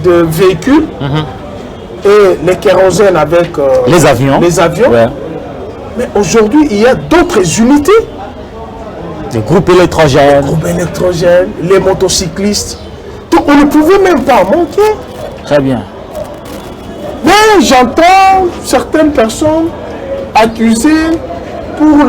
de véhicules et les kérosènes avec les avions. Ouais. Mais aujourd'hui, il y a d'autres unités. Les groupes électrogènes. Les motocyclistes. Donc on ne pouvait même pas manquer. Très bien. Mais j'entends certaines personnes accusées pour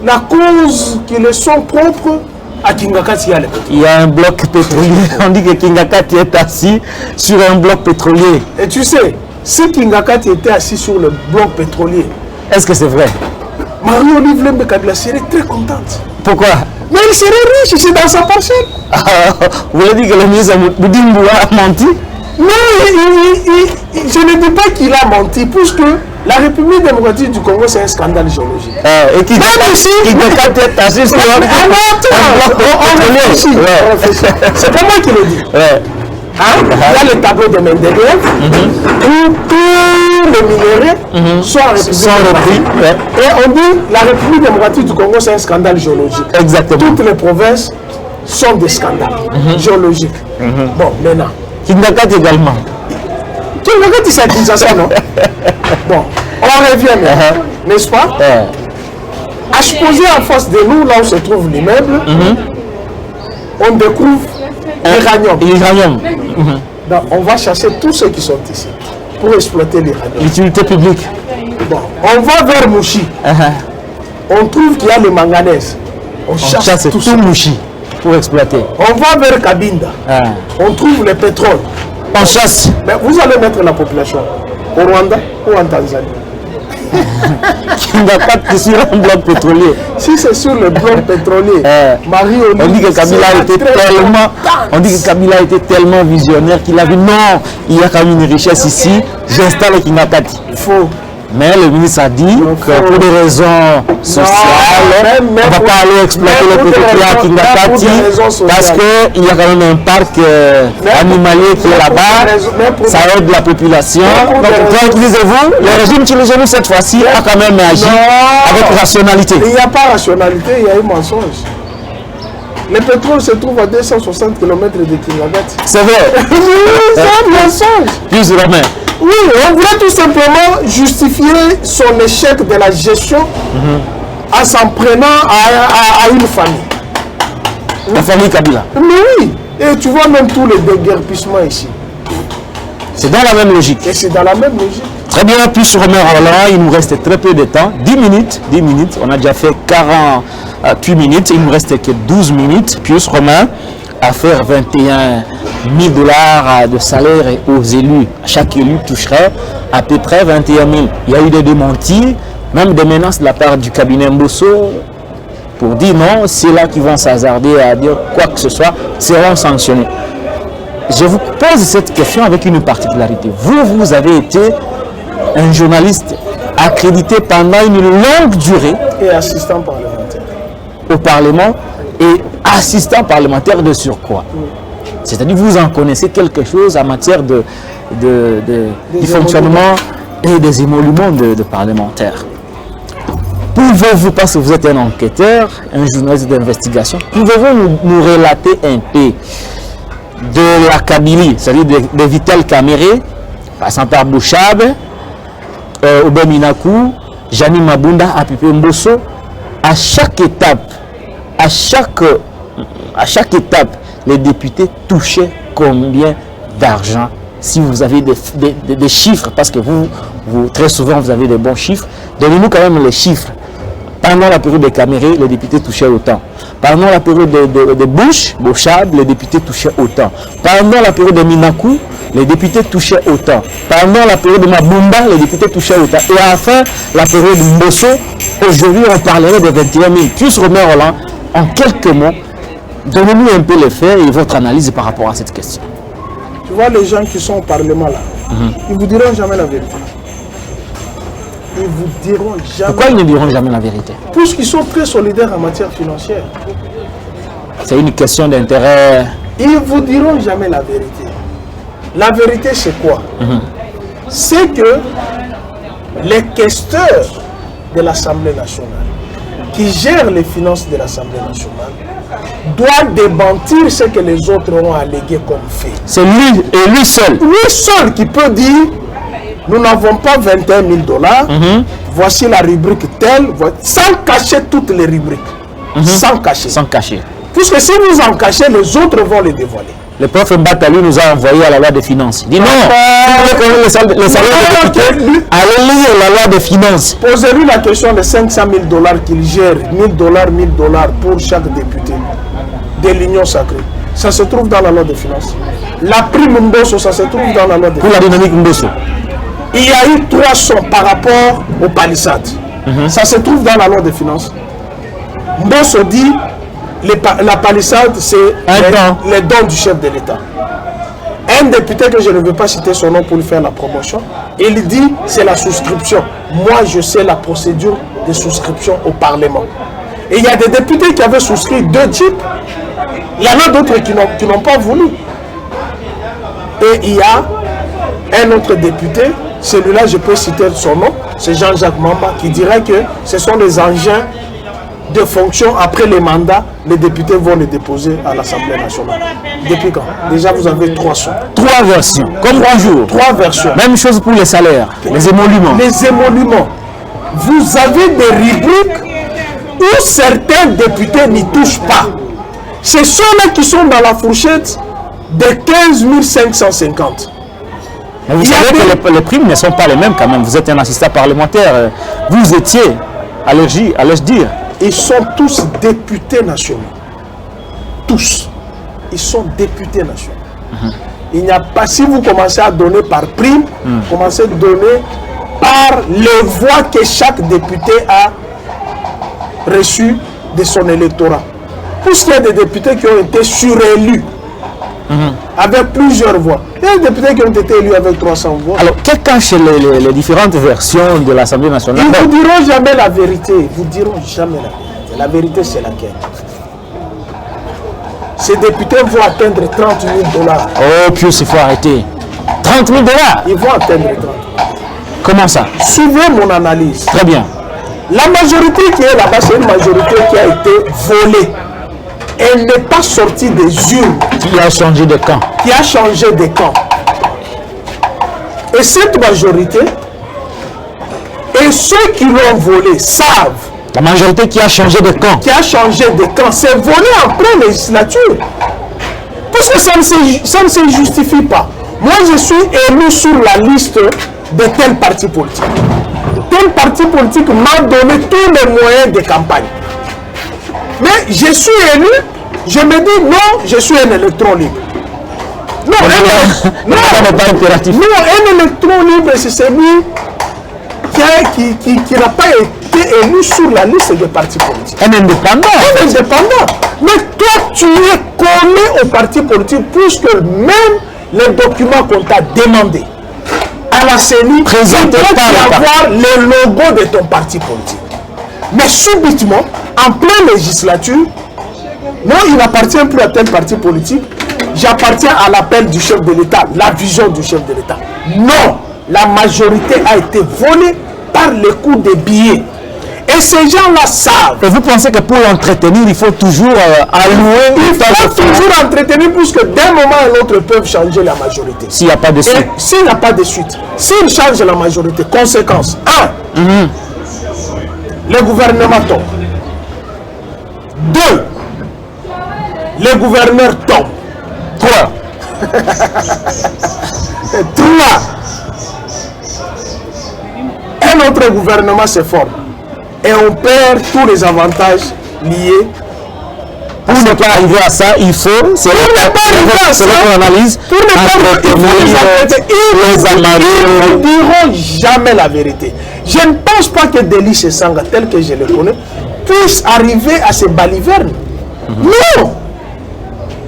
la cause qui leur sont propres à Kingakati. Il y a un bloc pétrolier. On dit que Kingakati est assis sur un bloc pétrolier. Et tu sais, si Kingakati était assis sur le bloc pétrolier, est-ce que c'est vrai? Marie-Olive Lembe Kabila serait très contente. Pourquoi? Mais il serait riche, c'est dans sa parcelle. Vous voulez dire que le ministre Boudimboua a menti? Non, je ne dis pas qu'il a menti, puisque la République démocratique du Congo, c'est un scandale géologique. Et qui est assis sur un bloc pétrolier. C'est pas moi qui le dis. Il y a le tableau de Mendeleev où tous les minéraux sont repris. Et on dit la République démocratique du Congo, c'est un scandale géologique. Exactement. Toutes les provinces sont des scandales géologiques. Bon, maintenant. Kingakati également. Kingakati, c'est Kinshasa, non? Bon, on revient maintenant, n'est-ce pas? À se poser en face de nous, là où se trouve l'immeuble, on découvre l'uranium. Donc, on va chercher tous ceux qui sont ici pour exploiter l'uranium. L'utilité publique. Bon, on va vers Mouchi. On trouve qu'il y a le manganèse. On chasse tout Mouchi pour exploiter. On va vers Kabinda. On trouve le pétrole. On chasse. Mais vous allez mettre la population au Rwanda ou en Tanzanie? Kingakati sur un bloc pétrolier. Si c'est sur le bloc pétrolier, on dit que Kabila était tellement visionnaire qu'il a dit non, il y a quand même une richesse ici, j'installe Kingakati. Faux. Mais le ministre a dit que pour des raisons sociales, on ne va pas aller exploiter le pétrole à Kingakati parce qu'il y a quand même un parc animalier qui est là-bas, ça aide la population. Donc, tranquillisez-vous, le régime Tshilogemu cette fois-ci a quand même agi avec rationalité. Il n'y a pas rationalité, il y a un mensonge. Le pétrole se trouve à 260 km de Kingakati. C'est vrai. C'est un mensonge. Plus Romain. Oui, on voulait tout simplement justifier son échec de la gestion en s'en prenant à une famille. La famille Kabila. Mais oui, et tu vois même tous les déguerpissements ici. C'est dans la même logique. Et c'est dans la même logique. Très bien, puis sur Romain Roland, il nous reste très peu de temps. 10 minutes, on a déjà fait 48 minutes, il nous reste que 12 minutes. Puis Romain à faire 21 000 $ de salaire aux élus. Chaque élu toucherait à peu près 21 000. Il y a eu des démentis, même des menaces de la part du cabinet Mbosso pour dire non, c'est là qui vont s'hasarder à dire quoi que ce soit, seront sanctionnés. Je vous pose cette question avec une particularité. Vous avez été un journaliste accrédité pendant une longue durée. Et assistant parlementaire. Au Parlement et assistant parlementaire de surcroît. C'est-à-dire que vous en connaissez quelque chose en matière du fonctionnement et des émoluments de parlementaires. Pouvez-vous, parce que vous êtes un enquêteur, un journaliste d'investigation, pouvez-vous nous relater un peu de la Kabylie, c'est-à-dire de Vital Kamerhe, passant par Bouchab, Obeminaku, Jani Mabunda, Apipe Mbosso, à chaque étape, les députés touchaient combien d'argent? Si vous avez des chiffres, parce que vous, très souvent, vous avez des bons chiffres, donnez-nous quand même les chiffres. Pendant la période de Kamerhe, les députés touchaient autant. Pendant la période de Bouchab, les députés touchaient autant. Pendant la période de Minaku, les députés touchaient autant. Pendant la période de Mabunda, les députés touchaient autant. Et enfin, la période de Mbosso, aujourd'hui, on parlerait de 21 000. Puis Romain Roland, en quelques mots, donnez-nous un peu les faits et votre analyse par rapport à cette question. Tu vois les gens qui sont au Parlement là, ils vous diront jamais la vérité. Ils vous diront jamais. Pourquoi ils ne diront jamais la vérité? Puisqu'ils sont très solidaires en matière financière. C'est une question d'intérêt. Ils vous diront jamais la vérité. La vérité c'est quoi? C'est que les questeurs de l'Assemblée nationale qui gèrent les finances de l'Assemblée nationale doit démentir ce que les autres ont allégué comme fait. C'est lui et lui seul. Lui seul qui peut dire nous n'avons pas 21 000 $, voici la rubrique telle, sans cacher toutes les rubriques. Sans cacher. Sans cacher. Puisque si vous en cachez, les autres vont les dévoiler. Le prof Mbata lui nous a envoyé à la loi des finances. Il dit non, les salaires de députés, allez lire la loi des finances. Posez-lui la question de 500 000 $ qu'il gère, 1 000 $, 1 000 $ pour chaque député de l'Union sacrée. Ça se trouve dans la loi des finances. La prime Mbosso, ça se trouve dans la loi des finances. Pour la dynamique Mbosso. Il y a eu 3 sons par rapport aux palissades. Ça se trouve dans la loi des finances. Mbosso dit la palissade, c'est les dons du chef de l'État. Un député que je ne veux pas citer son nom pour lui faire la promotion, il dit c'est la souscription. Moi, je sais la procédure de souscription au Parlement. Et il y a des députés qui avaient souscrit 2 types. Il y en a d'autres qui n'ont pas voulu. Et il y a un autre député, celui-là je peux citer son nom, c'est Jean-Jacques Mamba, qui dirait que ce sont les engins de fonction après les mandats, les députés vont les déposer à l'Assemblée nationale. Depuis quand? Déjà vous avez 3 sons. 3 versions, comme bonjour. 3 versions. Même chose pour les salaires, les émoluments. Les émoluments. Vous avez des rubriques où certains députés n'y touchent pas. C'est ceux-là qui sont dans la fourchette de 15 550. Mais vous savez que les primes ne sont pas les mêmes quand même. Vous êtes un assistant parlementaire. Vous étiez, allais-je dire. Ils sont tous députés nationaux. Tous. Ils sont députés nationaux. Il n'y a pas, si vous commencez à donner par prime, commencez à donner par les voix que chaque député a reçues de son électorat. Puisqu'il y a des députés qui ont été surélus avec plusieurs voix. Il y a des députés qui ont été élus avec 300 voix. Alors, quelles cachent les différentes versions de l'Assemblée nationale? Ils ne vous diront jamais la vérité. Ils vous diront jamais la vérité. La vérité, c'est laquelle? Ces députés vont atteindre 30 000 $. Oh, Pius, il faut arrêter. 30 000 $? Ils vont atteindre 30 000 $. Comment ça? Suivez mon analyse. Très bien. La majorité qui est là-bas, c'est une majorité qui a été volée. Elle n'est pas sortie des urnes. Qui a changé de camp. Qui a changé de camp. Et cette majorité, et ceux qui l'ont volée savent. La majorité qui a changé de camp. Qui a changé de camp, c'est volé en pleine législature. Parce que ça ne se justifie pas. Moi, je suis élu sur la liste de tel parti politique. Tel parti politique m'a donné tous les moyens de campagne. Mais je suis élu, je me dis non, je suis un électron libre. Non, un électron libre, c'est celui qui n'a pas été élu sur la liste des partis politiques. Un indépendant. Un indépendant. Mais toi, tu es collé au parti politique puisque même les documents qu'on t'a demandé à la CENI, tu dois avoir les logos de ton parti politique. Mais subitement, en pleine législature, non, il n'appartient plus à tel parti politique, j'appartiens à l'appel du chef de l'État, la vision du chef de l'État. Non, la majorité a été volée par le coût des billets. Et ces gens-là savent. Et vous pensez que pour l'entretenir, il faut toujours allouer... Il faut toujours entretenir puisque d'un moment à l'autre, ils peuvent changer la majorité. S'il n'y a pas de suite. S'il n'y a pas de suite, s'ils changent la majorité, conséquence, 1, le gouvernement tombe. 2, le gouverneur tombe. 3, 3, un autre gouvernement se forme. Et on perd tous les avantages liés. Pour ne pas arriver à ça, il faut, c'est notre analyse, pour ne pas ils ne diront jamais la vérité. Je ne pense pas que Delis Sanga, tel que je le connais, puisse arriver à se balivernes. Non!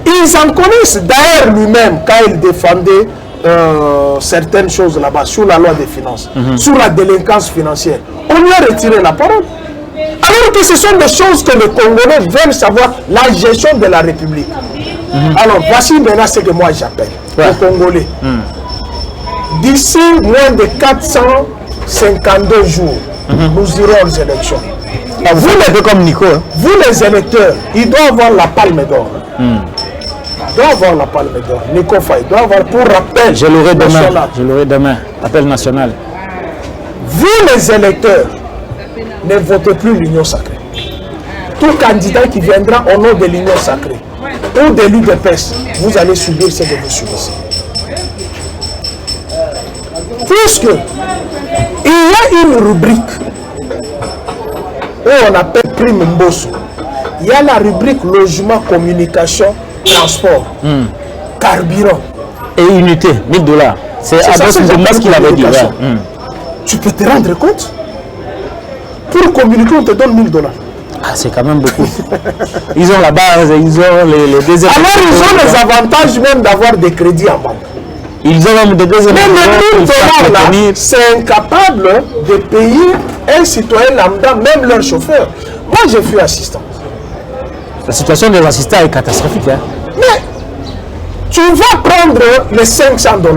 Ils en connaissent. D'ailleurs, lui-même, quand il défendait certaines choses là-bas, sur la loi des finances, sur la délinquance financière, on lui a retiré la parole. Alors que ce sont des choses que les Congolais veulent savoir, la gestion de la République. Alors, voici maintenant ce que moi j'appelle les Congolais. D'ici moins de 452 jours, nous irons aux élections. Vous l'avez comme Nico. Vous les électeurs, ils doivent avoir la palme d'or. Ils doivent avoir la palme d'or. Nico Faye doit avoir pour rappel. Je l'aurai demain. Je l'aurai demain. Appel national. Vous les électeurs, ne votez plus l'Union sacrée. Tout candidat qui viendra au nom de l'Union sacrée ou de l'UDPS, vous allez subir ce que vous subissez. Puisque il y a une rubrique où on appelle prime Mbosso. Il y a la rubrique logement, communication, transport, carburant. Et unité, 1 000 $. C'est ce qu'il avait dit. Tu peux te rendre compte? Pour communiquer, on te donne 1 000 $. Ah, c'est quand même beaucoup. Ils ont la base, ils ont les deuxièmes. Alors ils ont les avantages même d'avoir des crédits en banque. Ils ont même des deuxièmes. Mais le $, là, c'est incapable de payer un citoyen lambda, même leur chauffeur. Moi, je suis assistant. La situation des assistants est catastrophique. Hein? Mais tu vas prendre les 500 $.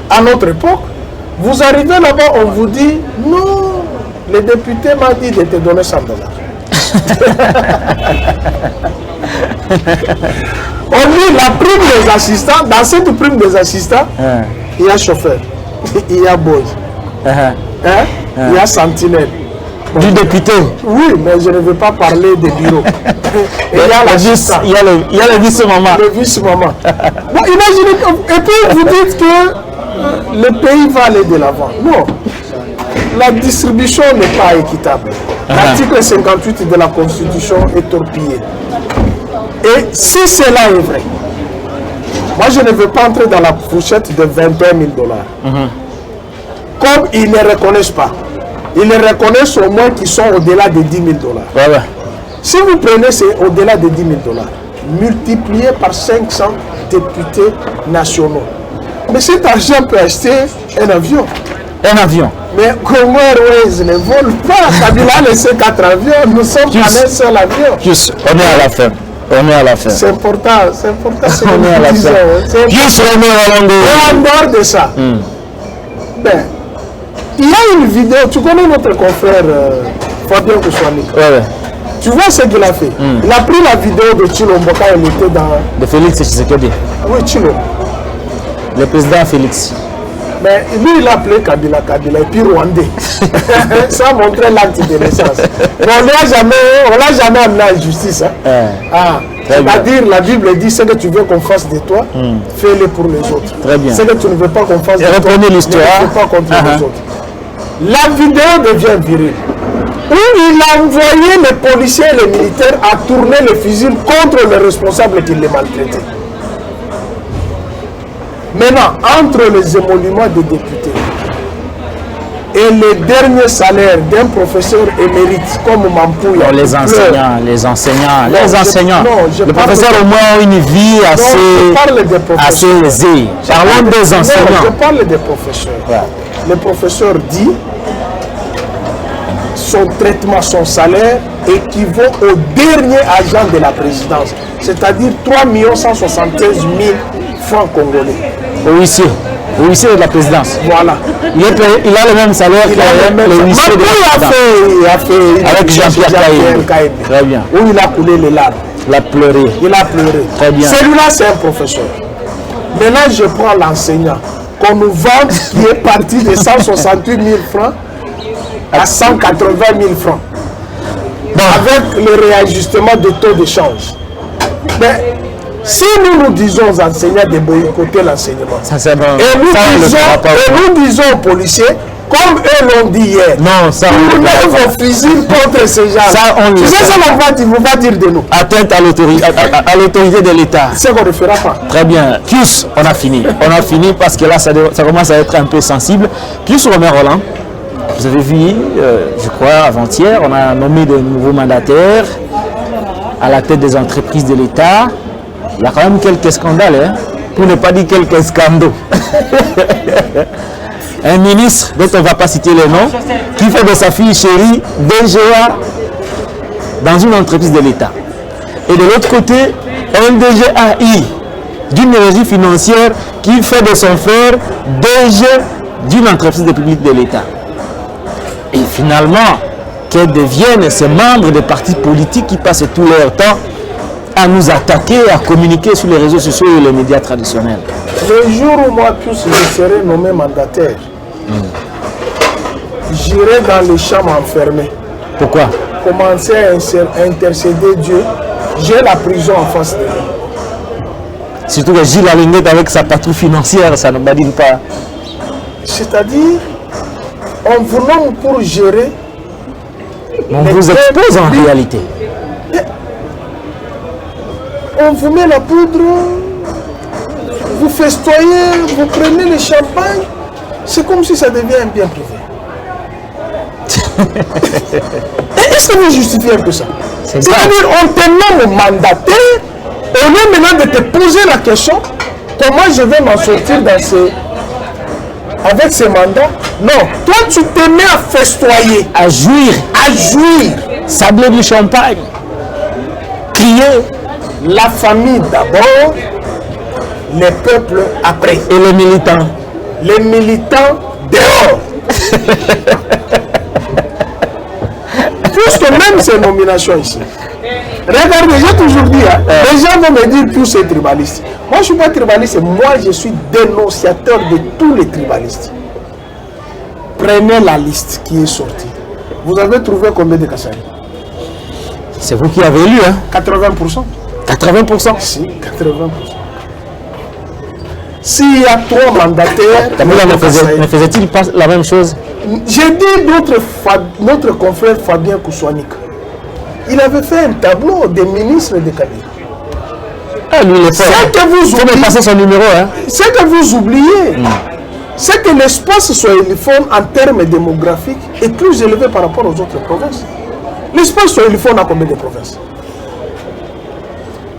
À notre époque, vous arrivez là-bas, on vous dit non, le député m'a dit de te donner 100 $. On dit la prime des assistants, dans cette prime des assistants, il y a chauffeur, il y a boy, il y a sentinelle. Du député. Oui, mais je ne veux pas parler des bureaux. Il y a le vice-maman. Le vice-maman. Bon, imaginez, et puis vous dites que le pays va aller de l'avant. Non. La distribution n'est pas équitable. L'article 58 de la Constitution est torpillé. Et si cela est vrai, moi je ne veux pas entrer dans la fourchette de 21 000 $. comme ils ne reconnaissent pas. Ils ne reconnaissent au moins qu'ils sont au-delà de 10 000 dollars. Ouais. Si vous prenez, c'est au-delà de 10 000 dollars, multiplié par 500 députés nationaux. Mais cet argent peut acheter un avion. Un avion. Mais Congo Airways ne vole pas. Kabila a laissé 4 avions, nous sommes pas un seul avion. Juste, on est à la fin. On est à la fin. C'est important, c'est important. On est à la fin. Juste, on est à la et en dehors de ça, ben, il y a une vidéo, tu connais notre confrère Fabien Kouchouani. Ouais. Tu vois ce qu'il a fait. Il a pris la vidéo de Chilombo quand il était dans... De Félix Tshisekedi. Oui, Chilombo. Le président Félix. Mais lui, il a appelé Kabila et puis Rwandais. Ça montrait l'acte de naissance. Mais on ne l'a jamais amené à la justice. Hein. C'est-à-dire, la Bible dit ce que tu veux qu'on fasse de toi, fais-le pour les autres. Très bien. Ce que tu ne veux pas qu'on fasse de toi, reprenez l'histoire. Ne fais pas contre les autres. La vidéo devient virile. Où il a envoyé les policiers et les militaires à tourner le fusil contre les responsables qui les maltraitaient. Maintenant, entre les émoluments des députés et les derniers salaires d'un professeur émérite comme Mampouya. Les enseignants. Les professeurs au moins ont une vie assez aisée. Parlons des enseignants. Je parle des professeurs. Ouais. Le professeur dit son traitement, son salaire équivaut au dernier agent de la présidence, c'est-à-dire 3 175 000 francs congolais. Au huissier de la présidence. Voilà. Il a le même salaire que le huissier de la présidence. Il a fait avec Jean-Pierre Kaïb. Très bien. Où il a coulé les larmes. Il a pleuré. Très bien. Celui-là, c'est un professeur. Maintenant, je prends l'enseignant qu'on nous vend qui est parti de 168 000 francs à 180 000 francs. Bon. Avec le réajustement de taux de change. Mais si nous disons aux enseignants de boycotter l'enseignement, et nous disons aux policiers, comme eux l'ont dit hier, tournez vos fusils contre ces gens. Tu sais ce qu'on va dire de nous. Atteinte à l'autorité de l'État. C'est qu'on ne fera pas. Très bien. Pius, on a fini. On a fini parce que là, ça commence à être un peu sensible. Pius Romain Rolland, vous avez vu, je crois, avant-hier, on a nommé de nouveaux mandataires à la tête des entreprises de l'État. Il y a quand même quelques scandales, hein, pour ne pas dire quelques scandaux. Un ministre, dont on ne va pas citer le nom, qui fait de sa fille chérie DGA dans une entreprise de l'État. Et de l'autre côté, un DGAI d'une régie financière qui fait de son frère DG d'une entreprise publique de l'État. Et finalement, quels deviennent ces membres des partis politiques qui passent tout leur temps à nous attaquer, à communiquer sur les réseaux sociaux et les médias traditionnels. Le jour où moi, je serai nommé mandataire, j'irai dans les chambres enfermées. Pourquoi? Commencer à intercéder Dieu. J'ai la prison en face de moi. Surtout que Gilles Alinguet avec sa patrouille financière, ça ne badine pas. C'est-à-dire, on vous nomme pour gérer. On vous expose en réalité. On vous met la poudre, vous festoyez, vous prenez le champagne. C'est comme si ça devient un bien privé. Est-ce que vous justifiez un peu ça? C'est-à-dire, on te nomme mandataire, au lieu maintenant de te poser la question, comment je vais m'en sortir avec ces mandats? Non, toi tu te mets à festoyer, à jouir, sabler du champagne, crier. La famille d'abord, les peuples après. Et les militants? Les militants dehors. Puisque même ces nominations ici. Regardez, j'ai toujours dit, les gens vont me dire que c'est tribaliste. Moi je ne suis pas tribaliste, moi je suis dénonciateur de tous les tribalistes. Prenez la liste qui est sortie. Vous avez trouvé combien de Kassaï? C'est vous qui avez élu, hein? 80%. 80%? Si, 80%. S'il y a 3 mandataires... Ne faisait-il pas la même chose? J'ai dit notre confrère Fabien Kouchouani. Il avait fait un tableau des ministres de Kabila. Ah, lui, il est fort. C'est que vous oubliez. Passer son numéro, hein? C'est que vous oubliez. c'est que l'espace soiliphone en termes démographiques est plus élevé par rapport aux autres provinces. L'espace soiliphone a combien de provinces?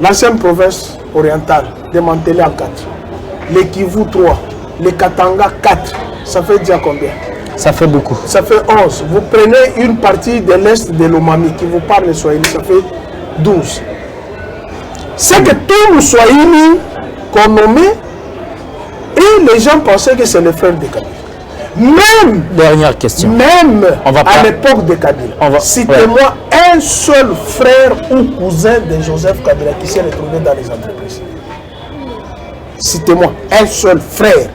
L'ancienne province orientale, démantelée en 4. Les Kivu 3, les Katanga 4. Ça fait déjà combien? Ça fait beaucoup. Ça fait 11. Vous prenez une partie de l'est de l'Omami qui vous parle le Swahili, ça fait 12. C'est que tous les Swahili qu'on nommait, et les gens pensaient que c'est le frère de Kabila. Même, dernière question. Même à l'époque de Kabila, citez-moi un seul frère ou cousin de Joseph Kabila qui s'est retrouvé dans les entreprises. Citez-moi un seul frère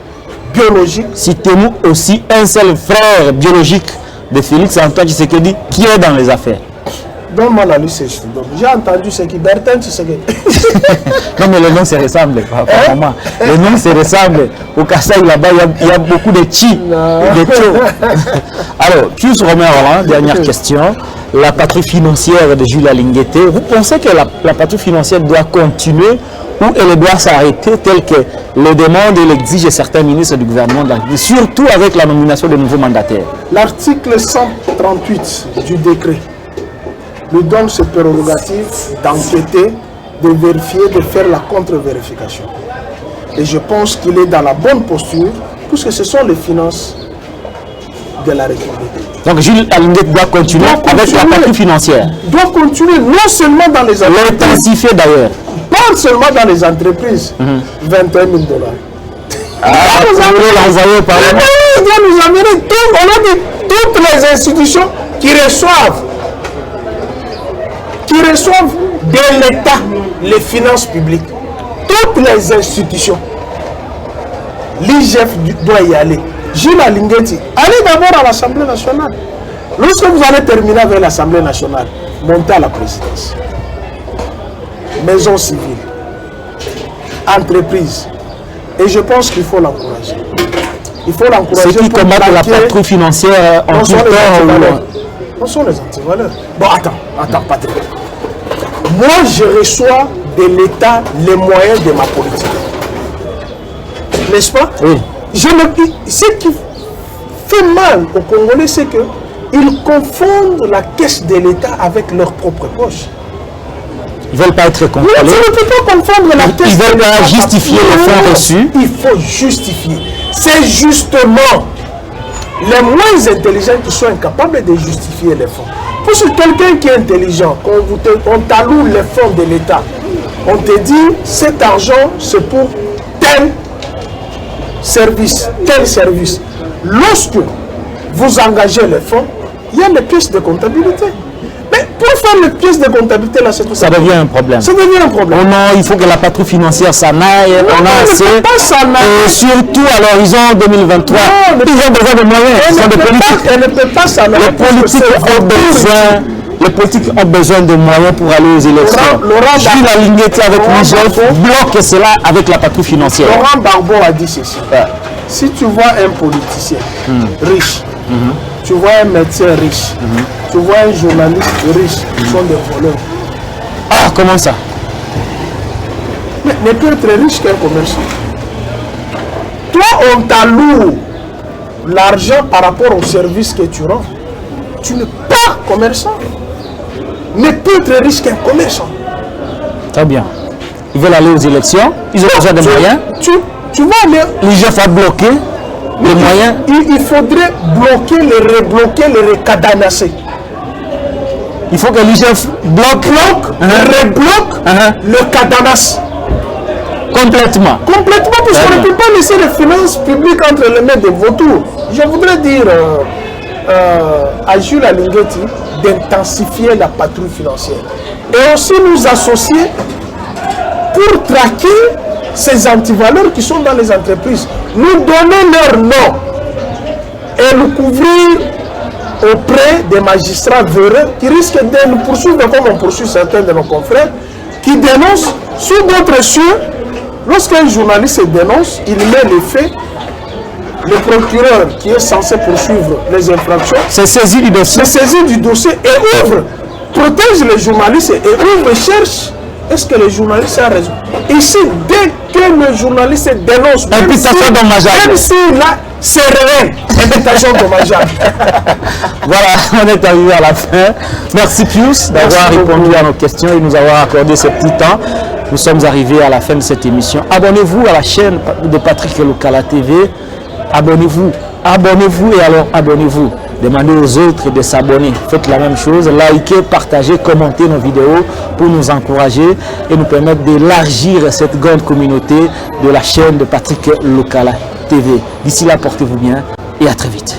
biologique. Citez-nous aussi un seul frère biologique de Félix Antoine Tshisekedi qui est dans les affaires. Donne-moi la liste. J'ai entendu ce qui Bertin Tshisekedi. Non mais les noms se ressemblent. Les noms se ressemblent. Au Kassai là-bas, il y a beaucoup de chi. Alors, Pius Romain Roland, dernière question. La patrie financière de Jules Alinguete, vous pensez que la patrie financière doit continuer ou elle doit s'arrêter tel que le demande et l'exige certains ministres du gouvernement, surtout avec la nomination de nouveaux mandataires? L'article 138 du décret lui donne ce prérogative d'enquêter, de vérifier, de faire la contre-vérification. Et je pense qu'il est dans la bonne posture, puisque ce sont les finances de la République. Donc Jules Alinguete doit continuer avec la patrie financière. Doit continuer non seulement dans les entreprises. L'intensifier d'ailleurs. Pas seulement dans les entreprises. 21 000 $. Ah, vous l'envoyer par là. Il doit nous amener toutes les institutions qui reçoivent de l'État les finances publiques. Toutes les institutions. L'IGF doit y aller. Jules Alinguete, allez d'abord à l'Assemblée nationale. Lorsque vous allez terminer avec l'Assemblée nationale, montez à la présidence. Maison civile, entreprise. Et je pense qu'il faut l'encourager. Il faut l'encourager. Ceux qui combattent la patrouille financière en tout temps. Où sont les antivaleurs? Bon, attends, Patrick. Moi, je reçois de l'État les moyens de ma politique. N'est-ce pas? Oui. Ce qui fait mal aux Congolais, c'est qu'ils confondent la caisse de l'État avec leur propre poche. Ils ne veulent pas être contrôlés. Tu ne peux pas confondre la caisse. Ils veulent pas justifier les fonds reçus. Il faut justifier. C'est justement les moins intelligents qui sont incapables de justifier les fonds. Pour quelqu'un qui est intelligent, on t'alloue les fonds de l'État, on te dit cet argent c'est pour tel service, tel service. Lorsque vous engagez les fonds, il y a les pièces de comptabilité. Mais pour faire les pièces de comptabilité, là, ça devient un problème. Ça devient un problème. Oh non, il faut que la patrouille financière s'en aille. On a assez. Et surtout à l'horizon 2023. Non, ils ont besoin de moyens. Ils ont des politiques. Elle ne peut pas s'en aller. Les politiques ont besoin de moyens pour aller aux élections. Jules Alinguete avec l'IGF bloque cela avec la patrouille financière. Laurent Gbagbo a dit ceci. Si tu vois un politicien riche, tu vois un médecin riche, tu vois un journaliste riche, ils sont des voleurs. Ah, comment ça? Mais ne peut être riche qu'un commerçant. Toi, on t'alloue l'argent par rapport au service que tu rends. Tu n'es pas commerçant. Ne peut être riche qu'un commerçant. Très bien. Ils veulent aller aux élections, ils ont besoin de moyens. Tu vois, l'IGF a bloqué les moyens. Il faudrait bloquer, les rebloquer, les recadenasser. Il faut que l'IGF bloque, rebloque le cadenas. Complètement. Complètement, parce qu'on ne peut pas laisser les finances publiques entre les mains des vautours. Je voudrais dire à Jules Alinguete d'intensifier la patrouille financière. Et aussi nous associer pour traquer ces antivaleurs qui sont dans les entreprises. Nous donner leur nom et nous couvrir auprès des magistrats véreux qui risquent de nous poursuivre comme on poursuit certains de nos confrères qui dénoncent sous d'autres cieux. Lorsqu'un journaliste dénonce, il met les faits. Le procureur qui est censé poursuivre les infractions se saisit du dossier, et ouvre, protège les journalistes et ouvre, cherche est-ce que le journaliste a raison? Ici, dès que le journaliste dénonce, imputation dommageable. Même si là, c'est rien, imputation dommageable. Voilà, on est arrivé à la fin. Merci Pius d'avoir répondu à nos questions et nous avoir accordé ce petit temps. Nous sommes arrivés à la fin de cette émission. Abonnez-vous à la chaîne de Patrick Lokala TV. Abonnez-vous, abonnez-vous et alors abonnez-vous. Demandez aux autres de s'abonner. Faites la même chose. Likez, partagez, commentez nos vidéos pour nous encourager et nous permettre d'élargir cette grande communauté de la chaîne de Patrick Lokala TV. D'ici là, portez-vous bien et à très vite.